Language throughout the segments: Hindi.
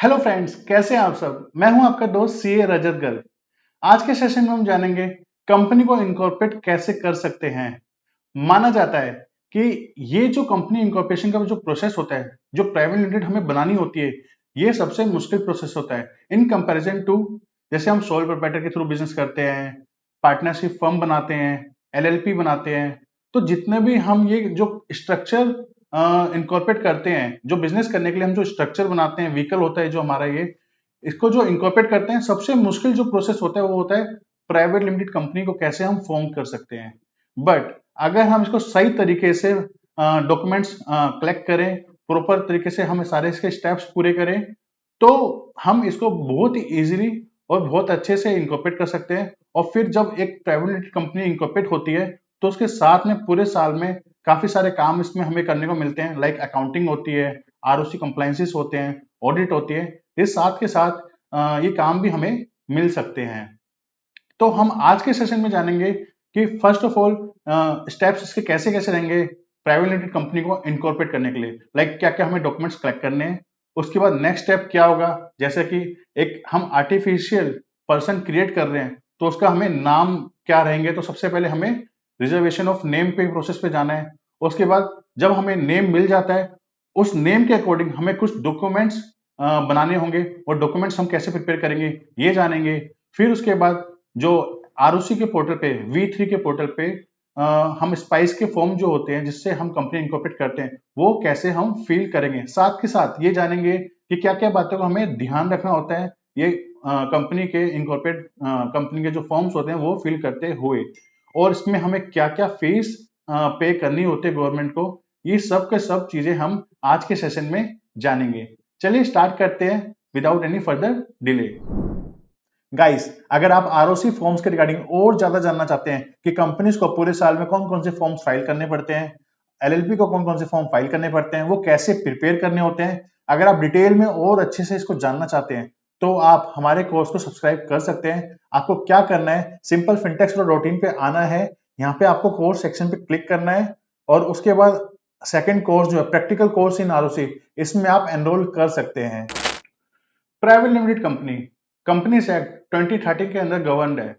हेलो फ्रेंड्स, कैसे हैं आप सब। मैं हूं आपका दोस्त सीए रजत गर्ग। आज के सेशन में हम जानेंगे कंपनी को इनकॉर्पोरेट कैसे कर सकते हैं। माना जाता है कि ये जो कंपनी इनकॉर्पोरेशन का जो प्रोसेस होता है, जो प्राइवेट लिमिटेड हमें बनानी होती है, ये सबसे मुश्किल प्रोसेस होता है इन कंपैरिजन टू जैसे हम सोल प्रोप्राइटर के थ्रू बिजनेस करते हैं, पार्टनरशिप फर्म बनाते हैं, एलएलपी बनाते हैं। तो जितने भी हम ये जो स्ट्रक्चर इनकॉर्पोरेट करते हैं, जो बिजनेस करने के लिए हम जो स्ट्रक्चर बनाते हैं, व्हीकल होता है जो हमारा ये, इसको जो इनकॉर्पोरेट करते हैं, सबसे मुश्किल जो प्रोसेस होता है वो होता है प्राइवेट लिमिटेड कंपनी को कैसे हम फॉर्म कर सकते हैं। बट अगर हम इसको सही तरीके से डॉक्यूमेंट्स कलेक्ट करें, प्रॉपर तरीके से हम सारे इसके स्टेप्स पूरे करें, तो हम इसको बहुत ही इजीली और बहुत अच्छे से इनकॉर्पोरेट कर सकते हैं। और फिर जब एक प्राइवेट लिमिटेड कंपनी इनकॉर्पोरेट होती है, तो उसके साथ में पूरे साल में काफी सारे काम इसमें हमें करने को मिलते हैं। लाइक अकाउंटिंग होती है, आरओसी कंप्लायंसेस होते हैं, ऑडिट होती है। इस साथ के साथ ये काम भी हमें मिल सकते हैं। तो हम आज के सेशन में जानेंगे कि फर्स्ट ऑफ ऑल स्टेप्स इसके कैसे कैसे रहेंगे प्राइवेट लिमिटेड कंपनी को इनकॉर्पोरेट करने के लिए। लाइक क्या क्या हमें डॉक्यूमेंट्स कलेक्ट करने हैं, उसके बाद नेक्स्ट स्टेप क्या होगा। जैसे कि एक हम आर्टिफिशियल पर्सन क्रिएट कर रहे हैं, तो उसका हमें नाम क्या रहेंगे। तो सबसे पहले हमें रिजर्वेशन ऑफ नेम पे प्रोसेस पे जाना है। उसके बाद जब हमें नेम मिल जाता है, उस नेम के अकॉर्डिंग हमें कुछ डॉक्यूमेंट्स बनाने होंगे, और डॉक्यूमेंट्स हम कैसे प्रिपेयर करेंगे ये जानेंगे। फिर उसके बाद जो आरओसी के पोर्टल पे, V3 के पोर्टल पे हम स्पाइस के फॉर्म जो होते हैं जिससे हम कंपनी इनकॉर्पोरेट करते हैं, वो कैसे हम फिल करेंगे। साथ के साथ ये जानेंगे कि क्या क्या बातों का हमें ध्यान रखना होता है ये कंपनी के इनकॉर्पोरेट कंपनी के जो फॉर्म्स होते हैं वो फिल करते हुए, और इसमें हमें क्या क्या फीस पे करनी होती है गवर्नमेंट को। ये सब के सब चीजें हम आज के सेशन में जानेंगे। चलिए स्टार्ट करते हैं without any further delay. Guys, अगर आप आरओसी फॉर्म्स के रिगार्डिंग और ज्यादा जानना चाहते हैं कि कंपनीज को पूरे साल में कौन कौन से फॉर्म्स फाइल करने पड़ते हैं, एलएलपी को कौन कौन से फॉर्म फाइल करने पड़ते हैं, वो कैसे प्रिपेयर करने होते हैं, अगर आप डिटेल में और अच्छे से इसको जानना चाहते हैं, तो आप हमारे कोर्स को सब्सक्राइब कर सकते हैं। आपको क्या करना है, सिंपल fintechs.in पे आना है, यहाँ पे आपको कोर्स सेक्शन पे क्लिक करना है, और उसके बाद सेकंड कोर्स जो है प्रैक्टिकल कोर्स इन आरओसी, इसमें आप एनरोल कर सकते हैं। Private limited company companies act 2013 के अंदर गवर्नड है।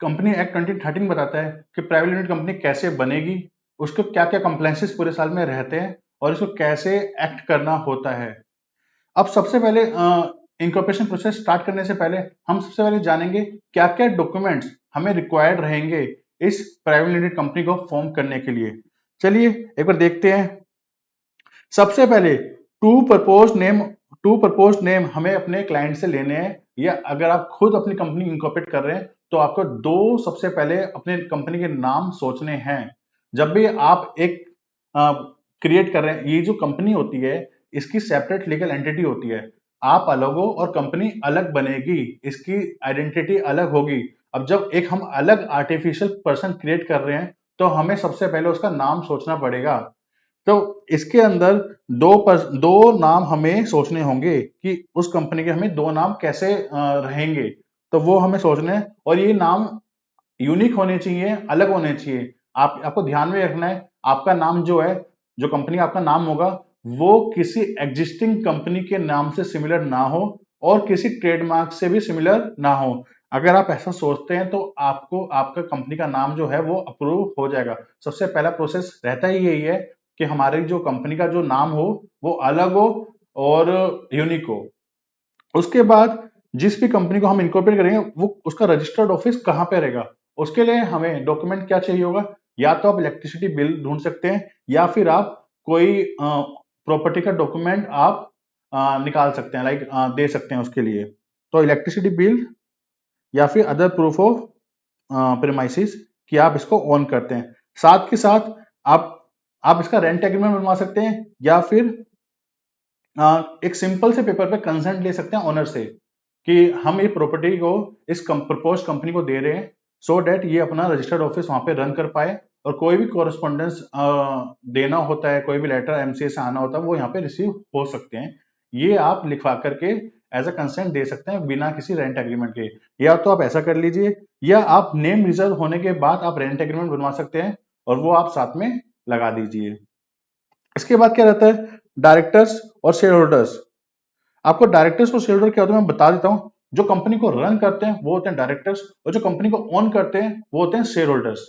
कंपनी एक्ट 2013 बताता है कि प्राइवेट लिमिटेड कंपनी कैसे बनेगी, उसको क्या क्या कंप्लायंसेस पूरे साल में रहते हैं, और इसको कैसे एक्ट करना होता है। अब सबसे पहले इनकॉर्पोरेशन प्रोसेस स्टार्ट करने से पहले हम सबसे पहले जानेंगे क्या क्या डॉक्यूमेंट्स हमें रिक्वायर्ड रहेंगे इस प्राइवेट लिमिटेड कंपनी को फॉर्म करने के लिए। चलिए एक बार देखते हैं। सबसे पहले टू प्रपोज नेम हमें अपने क्लाइंट से लेने हैं, या अगर आप खुद अपनी कंपनी इनकॉर्पोरेट कर रहे हैं तो आपको दो सबसे पहले अपने कंपनी के नाम सोचने हैं। जब भी आप एक क्रिएट कर रहे हैं, ये जो कंपनी होती है इसकी सेपरेट लीगल एंटिटी होती है। आप अलग हो और कंपनी अलग बनेगी, इसकी आइडेंटिटी अलग होगी। अब जब एक हम अलग आर्टिफिशियल पर्सन क्रिएट कर रहे हैं, तो हमें सबसे पहले उसका नाम सोचना पड़ेगा। तो इसके अंदर दो नाम हमें सोचने होंगे कि उस कंपनी के हमें दो नाम कैसे रहेंगे। तो वो हमें सोचने हैं, और ये नाम यूनिक होने चाहिए, अलग होने चाहिए। आपको ध्यान में रखना है, आपका नाम जो है, जो कंपनी आपका नाम होगा, वो किसी एग्जिस्टिंग कंपनी के नाम से सिमिलर ना हो, और किसी ट्रेडमार्क से भी सिमिलर ना हो। अगर आप ऐसा सोचते हैं तो आपको आपका कंपनी का नाम जो है वो अप्रूव हो जाएगा। सबसे पहला प्रोसेस रहता ही यही है कि हमारी जो कंपनी का जो नाम हो वो अलग हो और यूनिक हो। उसके बाद जिस भी कंपनी को हम इनकॉर्पोरेट करेंगे, वो उसका रजिस्टर्ड ऑफिस कहाँ पे रहेगा, उसके लिए हमें डॉक्यूमेंट क्या चाहिए होगा। या तो आप इलेक्ट्रिसिटी बिल ढूंढ सकते हैं, या फिर आप कोई प्रॉपर्टी का डॉक्यूमेंट आप निकाल सकते हैं, लाइक दे सकते हैं उसके लिए। तो इलेक्ट्रिसिटी बिल या फिर अदर प्रूफ ऑफ प्रीमाइसिस कि आप इसको ऑन करते हैं। साथ के साथ आप इसका रेंट एग्रीमेंट बनवा सकते हैं, या फिर एक सिंपल से पेपर पे कंसेंट ले सकते हैं ऑनर से कि हम ये प्रॉपर्टी को इस प्रपोज कंपनी को दे रहे हैं, सो डेट ये अपना रजिस्टर्ड ऑफिस वहां पे रन कर पाए, और कोई भी कॉरेस्पॉन्डेंस देना होता है, कोई भी लेटर एमसीए से आना होता है, वो यहाँ पे रिसीव हो सकते हैं। ये आप लिखवा करके एज अ कंसेंट दे सकते हैं बिना किसी रेंट एग्रीमेंट के। या तो आप ऐसा कर लीजिए, या आप नेम रिजर्व होने के बाद आप रेंट एग्रीमेंट बनवा सकते हैं, और वो आप साथ में लगा दीजिए। इसके बाद क्या रहता है, डायरेक्टर्स और शेयर होल्डर्स। आपको डायरेक्टर्स और शेयर होल्डर क्या होते हैं मैं बता देता हूँ। जो कंपनी को रन करते हैं वो होते हैं डायरेक्टर्स, और जो कंपनी को ओन करते हैं वो होते हैं शेयर होल्डर्स।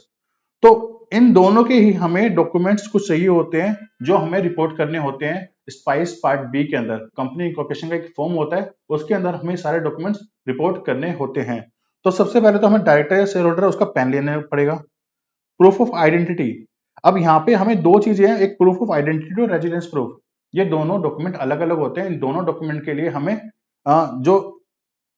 तो इन दोनों के ही हमें डॉक्यूमेंट्स कुछ चाहिए होते हैं जो हमें रिपोर्ट करने होते हैं स्पाइस पार्ट बी के अंदर। कंपनी इंकॉर्पोरेशन का एक फॉर्म होता है, उसके अंदर हमें सारे डॉक्यूमेंट्स रिपोर्ट करने होते हैं। तो सबसे पहले तो हमें डायरेक्टर या शेयर होल्डर उसका पैन लेना पड़ेगा। प्रूफ ऑफ आइडेंटिटी, अब यहाँ पे हमें दो चीजें हैं, एक प्रूफ ऑफ आइडेंटिटी और रेजिडेंस प्रूफ। ये दोनों डॉक्यूमेंट अलग अलग होते हैं। इन दोनों डॉक्यूमेंट के लिए हमें जो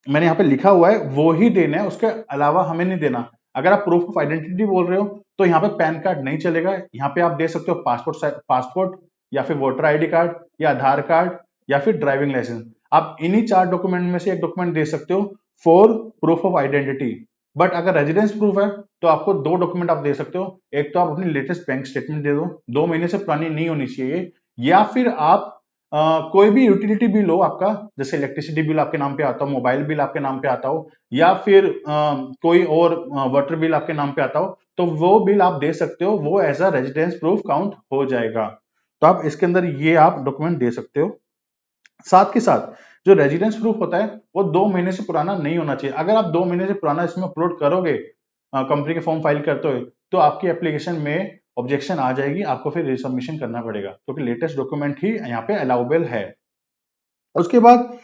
मैंने यहाँ पे लिखा हुआ है वो ही देना है, उसके अलावा हमें नहीं देना। अगर आप प्रूफ ऑफ आइडेंटिटी बोल रहे हो तो यहाँ पे पैन कार्ड नहीं चलेगा। यहाँ पे आप दे सकते हो पासपोर्ट या फिर वोटर आईडी कार्ड या आधार कार्ड या फिर ड्राइविंग लाइसेंस। आप इन्हीं 4 डॉक्यूमेंट में से एक डॉक्यूमेंट दे सकते हो for proof of identity. But अगर रेजिडेंस प्रूफ है तो आपको 2 डॉक्यूमेंट आप दे सकते हो। एक तो आप अपनी लेटेस्ट बैंक स्टेटमेंट दे दो, 2 महीने से पुरानी नहीं होनी चाहिए, या फिर आप कोई भी यूटिलिटी बिल हो आपका, जैसे इलेक्ट्रिसिटी बिल आपके नाम पे आता हो, मोबाइल बिल आपके नाम पे आता हो, या फिर कोई और वाटर बिल आपके नाम पे आता हो, तो वो बिल आप दे सकते हो, वो as a residence proof count हो जाएगा। तो आप इसके अंदर ये आप डॉक्यूमेंट दे सकते हो। साथ के साथ जो रेजिडेंस प्रूफ होता है वो 2 महीने से पुराना नहीं होना चाहिए। अगर आप 2 महीने से पुराना इसमें अपलोड करोगे कंपनी के फॉर्म फाइल करते हुए, तो आपकी एप्लीकेशन में ऑब्जेक्शन आ जाएगी, आपको फिर रिसबमिशन करना पड़ेगा, क्योंकि लेटेस्ट डॉक्यूमेंट ही यहाँ पे अलाउबल है। उसके बाद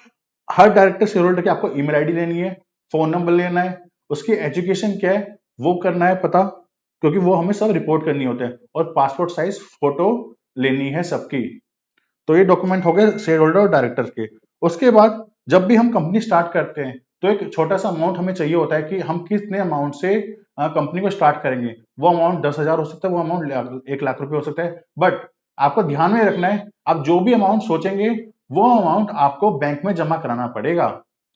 हर डायरेक्टर शेयर होल्डर की आपको ईमेल आईडी लेनी है, फोन नंबर लेना है, उसकी एजुकेशन क्या है वो करना है पता, क्योंकि वो हमें सब रिपोर्ट करनी होते हैं, और पासपोर्ट साइज फोटो लेनी है सबकी। तो ये डॉक्यूमेंट हो गए शेयर होल्डर और डायरेक्टर के। उसके बाद जब भी हम कंपनी स्टार्ट करते हैं तो एक छोटा सा अमाउंट हमें चाहिए होता है कि हम कितने अमाउंट से कंपनी को स्टार्ट करेंगे। वो अमाउंट 10,000 हो सकता है, वो अमाउंट 1 लाख रुपए हो सकता है। बट आपको ध्यान में रखना है, आप जो भी अमाउंट सोचेंगे वो अमाउंट आपको बैंक में जमा कराना पड़ेगा,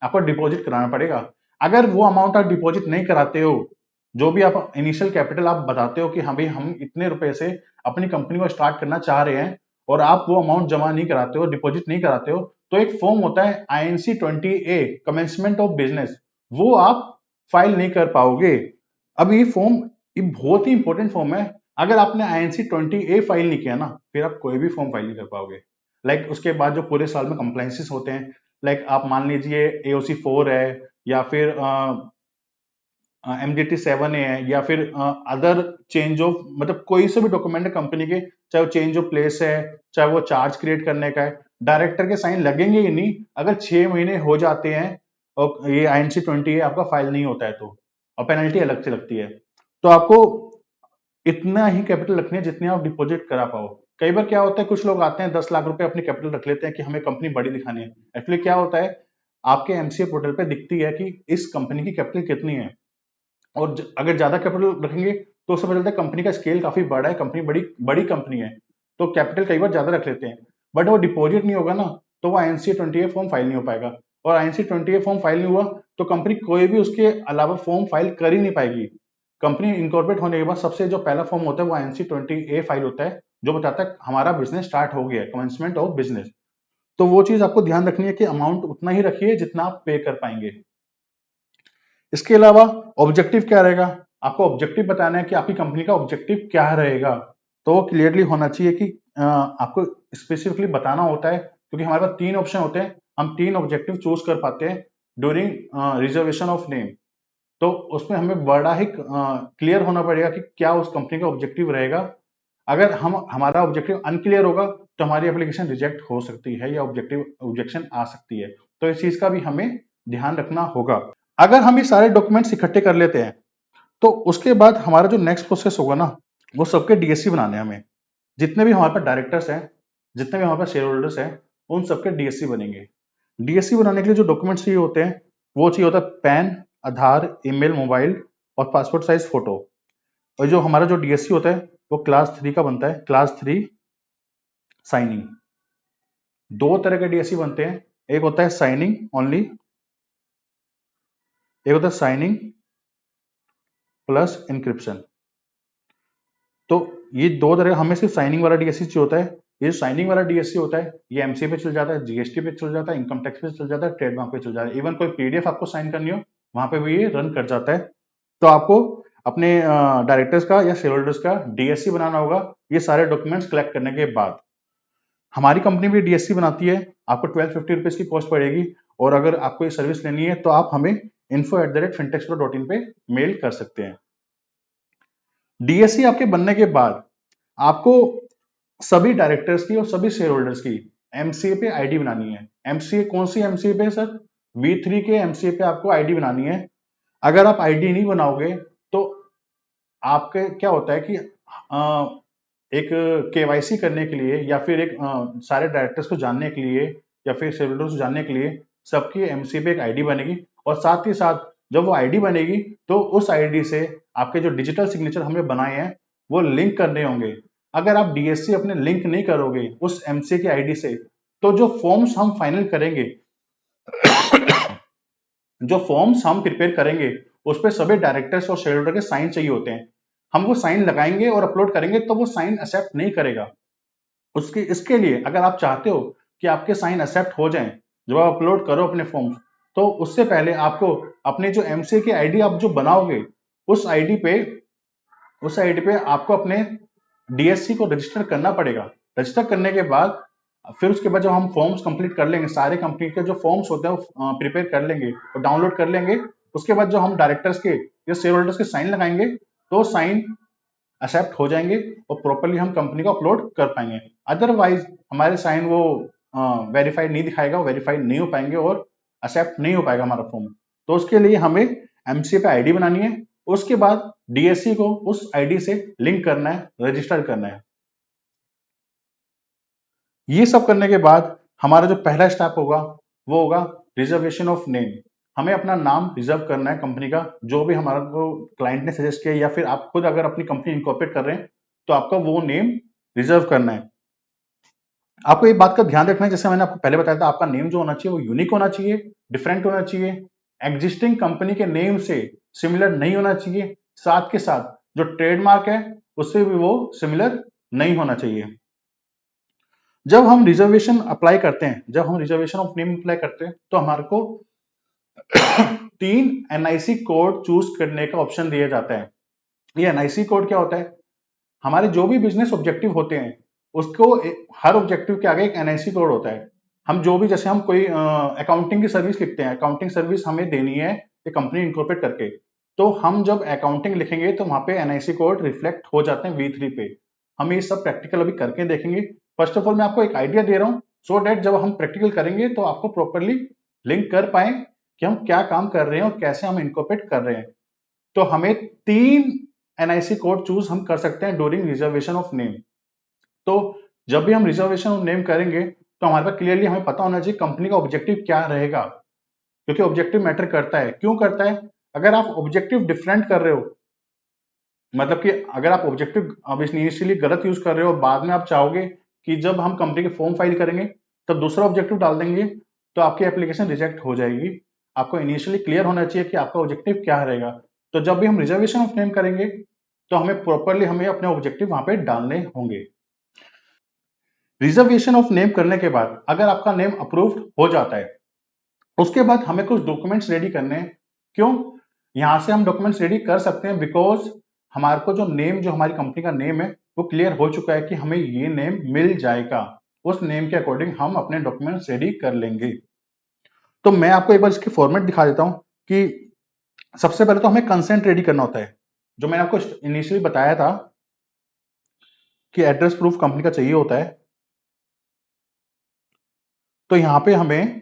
आपको डिपॉजिट कराना पड़ेगा। अगर वो अमाउंट आप डिपॉजिट नहीं कराते हो, जो भी आप इनिशियल कैपिटल आप बताते हो कि हाँ भाई हम इतने रुपए से अपनी कंपनी को स्टार्ट करना चाह रहे हैं, और आप वो अमाउंट जमा नहीं कराते हो, डिपॉजिट नहीं कराते हो, तो एक फॉर्म होता है INC 20A commencement of business, वो आप फाइल नहीं कर पाओगे। अब ये फॉर्म ये बहुत ही इंपॉर्टेंट फॉर्म है। अगर आपने INC 20A फाइल नहीं किया ना, फिर आप कोई भी फॉर्म फाइल नहीं कर पाओगे। लाइक उसके बाद जो पूरे साल में कंप्लाइंसेस होते हैं, लाइक आप मान लीजिए AOC 4 है, या फिर MDT 7A है, या फिर अदर चेंज ऑफ, मतलब कोई से भी डॉक्यूमेंट है कंपनी के, चाहे वो चेंज ऑफ प्लेस है, चाहे वो चार्ज क्रिएट करने का है, डायरेक्टर के साइन लगेंगे ही नहीं अगर 6 महीने हो जाते हैं और ये INC 20A आपका फाइल नहीं होता है तो, और पेनल्टी अलग से लगती है। तो आपको इतना ही कैपिटल रखनी है जितनी आप डिपॉजिट करा पाओ। कई बार क्या होता है, कुछ लोग आते हैं 10 लाख रुपए अपनी कैपिटल रख लेते हैं कि हमें कंपनी बड़ी दिखानी है। एक्चुअली क्या होता है, आपके MCA पोर्टल पे दिखती है कि इस कंपनी की कैपिटल कितनी है, और अगर ज्यादा कैपिटल रखेंगे तो उससे पता चलता है कंपनी का स्केल काफी बड़ा है, कंपनी बड़ी बड़ी कंपनी है, तो कैपिटल कई बार ज्यादा रख लेते हैं। बट वो डिपॉजिट नहीं होगा ना, तो वो INC 20A फॉर्म फाइल नहीं हो पाएगा, और INC 20A फॉर्म फाइल नहीं हुआ तो कंपनी कोई भी उसके अलावा फॉर्म फाइल कर ही नहीं पाएगी। कंपनी इनकॉर्पोरेट होने के बाद सबसे जो पहला फॉर्म होता है वो INC 20A फाइल होता है, जो बताता है हमारा बिजनेस स्टार्ट हो गया है, कमेंसमेंट ऑफ बिजनेस। तो वो चीज आपको ध्यान रखनी है कि अमाउंट उतना ही रखिए जितना आप पे कर पाएंगे। इसके अलावा ऑब्जेक्टिव क्या रहेगा, आपको ऑब्जेक्टिव बताना है कि आपकी कंपनी का ऑब्जेक्टिव क्या रहेगा। तो वो क्लियरली होना चाहिए कि आपको स्पेसिफिकली बताना होता है, क्योंकि हमारे पास 3 ऑप्शन होते हैं, हम 3 ऑब्जेक्टिव चूज कर पाते हैं ड्यूरिंग रिजर्वेशन ऑफ नेम। तो उसमें हमें बड़ा ही क्लियर होना पड़ेगा कि क्या उस कंपनी का ऑब्जेक्टिव रहेगा। अगर हमारा ऑब्जेक्टिव अनक्लियर होगा तो हमारी एप्लीकेशन रिजेक्ट हो सकती है या ऑब्जेक्शन आ सकती है। तो इस चीज का भी हमें ध्यान रखना होगा। अगर हम ये सारे डॉक्यूमेंट्स इकट्ठे कर लेते हैं तो उसके बाद हमारा जो नेक्स्ट प्रोसेस होगा ना, वो सबके DSC बनाने हैं हमें। जितने भी हमारे पास डायरेक्टर्स हैं, जितने भी हमारे पास शेयर होल्डर्स हैं, उन सबके DSC बनेंगे। DSC बनाने के लिए जो डॉक्यूमेंट्स चाहिए होते हैं वो चाहिए होता है पैन, आधार, ईमेल, मोबाइल और पासपोर्ट साइज फोटो। और जो हमारा जो DSC होता है वो क्लास 3 का बनता है, क्लास 3 साइनिंग। 2 तरह के DSC बनते हैं, एक होता है साइनिंग ओनली, एक होता है साइनिंग प्लस इंक्रिप्शन। तो ये 2 तरह, हमें सिर्फ साइनिंग वाला DSC चाहिए होता है। ये साइनिंग वाला DSC होता है ये MCA पे चल जाता है, GST पे चल जाता है, इनकम टैक्स पे चल जाता है, ट्रेडमार्क पे चल जाता है, इवन कोई PDF आपको साइन करनी हो वहां पे भी ये रन कर जाता है। तो आपको अपने डायरेक्टर्स का या शेयर होल्डर्स का DSC बनाना होगा ये सारे डॉक्यूमेंट्स कलेक्ट करने के बाद। हमारी कंपनी भी डीएससी बनाती है, आपको 1250 रुपीज की कॉस्ट पड़ेगी। और अगर आपको ये सर्विस लेनी है तो आप हमें info@fintechpro.in पे मेल कर सकते हैं। डीएससी आपके बनने के बाद आपको सभी डायरेक्टर्स की और सभी शेयर होल्डर्स की एमसीए पे आईडी बनानी है। एमसीए कौन सी एमसीए पे सर? V3 के एमसीए पे आपको आईडी बनानी है। अगर आप आईडी नहीं बनाओगे तो आपके क्या होता है कि एक केवाईसी करने के लिए या फिर एक सारे डायरेक्टर्स को जानने के लिए या फिर शेयर होल्डर्स को जानने के लिए सबकी एमसीए पे एक आईडी बनेगी। और साथ ही साथ जब वो आईडी बनेगी तो उस आईडी से आपके जो डिजिटल सिग्नेचर हमने बनाए हैं वो लिंक करने होंगे। अगर आप डीएससी अपने लिंक नहीं करोगे उस एमसीए की आईडी से तो जो फॉर्म्स हम फाइनल करेंगे जो फॉर्म्स हम प्रिपेयर करेंगे उस पर सभी डायरेक्टर्स और शेयर होल्डर के साइन चाहिए होते हैं। हम वो साइन लगाएंगे और अपलोड करेंगे तो वो साइन एक्सेप्ट नहीं करेगा। उसके इसके लिए अगर आप चाहते हो कि आपके साइन एक्सेप्ट हो जाएं जब आप अपलोड करो अपने फॉर्म्स, तो उससे पहले आपको अपने जो एमसीए की आईडी आप जो बनाओगे उस आईडी पे आपको अपने डीएससी को रजिस्टर करना पड़ेगा। रजिस्टर करने के बाद फिर उसके बाद जब हम फॉर्म्स कंप्लीट कर लेंगे, सारे कंपनी के जो फॉर्म्स होते हैं वो प्रिपेयर कर लेंगे और डाउनलोड कर लेंगे, उसके बाद जो हम डायरेक्टर्स के या शेयर होल्डर्स के साइन लगाएंगे तो साइन एक्सेप्ट हो जाएंगे और प्रॉपरली हम कंपनी को अपलोड कर पाएंगे। अदरवाइज हमारे साइन वो वेरीफाइड नहीं दिखाएगा, वेरीफाइड नहीं हो पाएंगे और एक्सेप्ट नहीं हो पाएगा हमारा फॉर्म। तो उसके लिए हमें एमसीए पे आईडी बनानी है, उसके बाद डीएससी को उस आईडी से लिंक करना है, रजिस्टर करना है। ये सब करने के बाद हमारा जो पहला स्टेप होगा वो होगा रिजर्वेशन ऑफ नेम। हमें अपना नाम रिजर्व करना है कंपनी का, जो भी हमारा को क्लाइंट ने सजेस्ट किया या फिर आप खुद अगर अपनी कंपनी इनकॉर्पोरेट कर रहे हैं तो आपका वो नेम रिजर्व करना है। आपको एक बात का ध्यान रखना है, जैसे मैंने आपको पहले बताया था, आपका नेम जो होना चाहिए वो यूनिक होना चाहिए, डिफरेंट होना चाहिए, एग्जिस्टिंग कंपनी के नेम से सिमिलर नहीं होना चाहिए, साथ के साथ जो ट्रेडमार्क है उससे भी वो सिमिलर नहीं होना चाहिए। जब हम रिजर्वेशन अप्लाई करते हैं, जब हम रिजर्वेशन ऑफ नेम अप्लाई करते हैं तो हमारे को 3 एनआईसी कोड चूज करने का ऑप्शन दिया जाता है। ये एनआईसी कोड क्या होता है? हमारे जो भी बिजनेस ऑब्जेक्टिव होते हैं उसको हर ऑब्जेक्टिव के आगे एक एनआईसी कोड होता है। हम जो भी, जैसे हम कोई अकाउंटिंग की सर्विस लिखते हैं, अकाउंटिंग सर्विस हमें देनी है ये कंपनी इनकॉर्पोरेट करके, तो हम जब अकाउंटिंग लिखेंगे तो वहां पे एनआईसी कोड रिफ्लेक्ट हो जाते हैं V3 पे। हम ये सब प्रैक्टिकल अभी करके देखेंगे। फर्स्ट ऑफ ऑल मैं आपको एक आइडिया दे रहा हूँ सो डेट जब हम प्रैक्टिकल करेंगे तो आपको प्रॉपरली लिंक कर पाए कि हम क्या काम कर रहे हैं और कैसे हम इनकॉर्पोरेट कर रहे हैं। तो हमें 3 एनआईसी कोड चूज हम कर सकते हैं ड्यूरिंग रिजर्वेशन ऑफ नेम। तो जब भी हम रिजर्वेशन ऑफ नेम करेंगे तो हमारे पास क्लियरली हमें पता होना चाहिए कंपनी का ऑब्जेक्टिव क्या रहेगा, क्योंकि ऑब्जेक्टिव मैटर करता है। क्यों करता है? अगर आप ऑब्जेक्टिव डिफरेंट कर रहे हो, मतलब कि अगर आप ऑब्जेक्टिव अब इनिशियली गलत यूज कर रहे हो और बाद में आप चाहोगे कि जब हम कंपनी के फॉर्म फाइल करेंगे तब दूसरा ऑब्जेक्टिव डाल देंगे तो आपकी एप्लीकेशन रिजेक्ट हो जाएगी। आपको इनिशियली क्लियर होना चाहिए कि आपका ऑब्जेक्टिव क्या रहेगा। तो जब भी हम रिजर्वेशन ऑफ नेम करेंगे तो हमें प्रॉपरली हमें अपने ऑब्जेक्टिव वहां पे डालने होंगे। रिजर्वेशन ऑफ नेम करने के बाद अगर आपका नेम अप्रूव्ड हो जाता है उसके बाद हमें कुछ डॉक्यूमेंट्स रेडी करने हैं। क्यों? यहां से हम डॉक्यूमेंट्स रेडी कर सकते हैं बिकॉज हमारे को जो नेम, जो हमारी कंपनी का नेम है वो क्लियर हो चुका है कि हमें ये नेम मिल जाएगा। उस नेम के अकॉर्डिंग हम अपने डॉक्यूमेंट्स रेडी कर लेंगे। तो मैं आपको एक बार इसकी फॉर्मेट दिखा देता हूं कि सबसे पहले तो हमें कंसेंट रेडी करना होता है। जो मैंने आपको इनिशियली बताया था कि एड्रेस प्रूफ कंपनी का चाहिए होता है, तो यहां पे हमें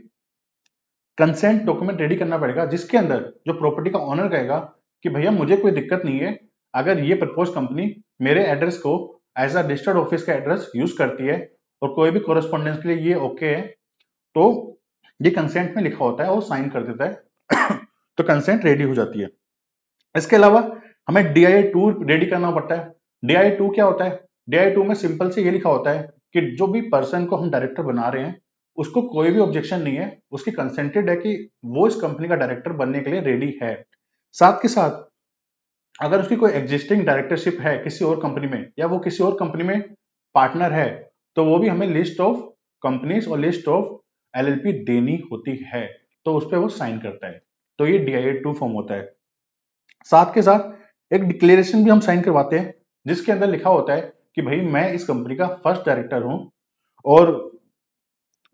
कंसेंट डॉक्यूमेंट रेडी करना पड़ेगा जिसके अंदर जो प्रॉपर्टी का ओनर कहेगा कि भैया मुझे कोई दिक्कत नहीं है अगर ये प्रपोज कंपनी मेरे एड्रेस को एज अ रजिस्टर्ड ऑफिस का एड्रेस यूज करती है और कोई भी कोरेस्पॉन्डेंस के लिए ये ओके है, तो ये कंसेंट में लिखा होता है, वो साइन कर देता है तो कंसेंट रेडी हो जाती है। इसके अलावा हमें DIA-2 रेडी करना पड़ता है। DIA-2 क्या होता है? DIA-2 में सिंपल से ये लिखा होता है कि जो भी पर्सन को हम डायरेक्टर बना रहे हैं उसको कोई भी ऑब्जेक्शन नहीं है, उसकी कंसेंटेड है कि वो इस कंपनी का डायरेक्टर बनने के लिए रेडी है। साथ के साथ अगर उसकी कोई एग्जिस्टिंग डायरेक्टरशिप है किसी और कंपनी में या वो किसी और कंपनी में पार्टनर है तो वो भी हमें लिस्ट ऑफ कंपनीज और लिस्ट ऑफ LLP देनी होती है, तो उस पर वो साइन करता है। तो ये DIA-2 फॉर्म होता है। साथ के साथ एक डिक्लेरेशन भी हम साइन करवाते हैं जिसके अंदर लिखा होता है कि भाई मैं इस कंपनी का फर्स्ट डायरेक्टर हूं और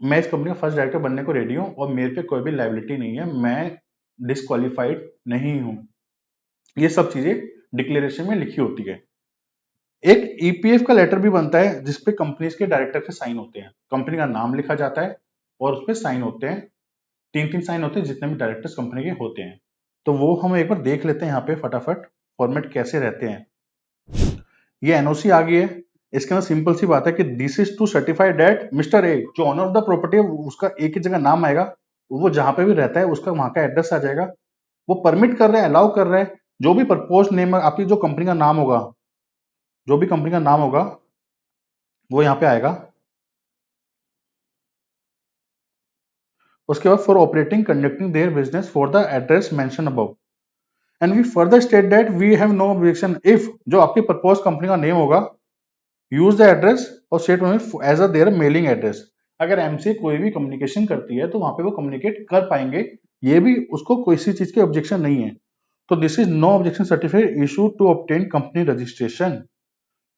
मैं इस कंपनी का फर्स्ट डायरेक्टर बनने को रेडी हूँ और मेरे पे कोई भी लाइबिलिटी नहीं है, मैं डिस्क्वालीफाइड नहीं हूँ। ये सब चीजें डिक्लेरेशन में लिखी होती है। एक ईपीएफ का लेटर भी बनता है जिसपे कंपनीज के डायरेक्टर के साइन होते हैं, कंपनी का नाम लिखा जाता है और उस पर साइन होते हैं, 3 साइन होते हैं जितने भी डायरेक्टर्स कंपनी के होते हैं। तो वो हम एक बार देख लेते हैं यहाँ पे फटाफट फॉर्मेट कैसे रहते हैं। ये एनओसी आ गई है, इसके अंदर सिंपल सी बात है कि this is to certify that mister A, जो ऑनर ऑफ द प्रॉपर्टी है उसका एक ही जगह नाम आएगा, वो जहां पे भी रहता है उसका वहां का एड्रेस आ जाएगा, वो परमिट कर रहे हैं, अलाउ कर रहे हैं, जो भी प्रपोज नेम आपकी जो कंपनी का नाम होगा, जो भी कंपनी का नाम होगा वो यहाँ पे आएगा। उसके बाद for operating conducting their business for the address mention above and we further state that we have no objection if, जो आपकी प्रपोज कंपनी का नेम होगा, यूज द एड्रेस और state as a their mailing address. अगर एमसी कोई भी कम्युनिकेशन करती है तो वहां पे वो कम्युनिकेट कर पाएंगे, ये भी उसको कोई सी चीज की ऑब्जेक्शन नहीं है। तो this is no objection certificate issue to obtain company registration.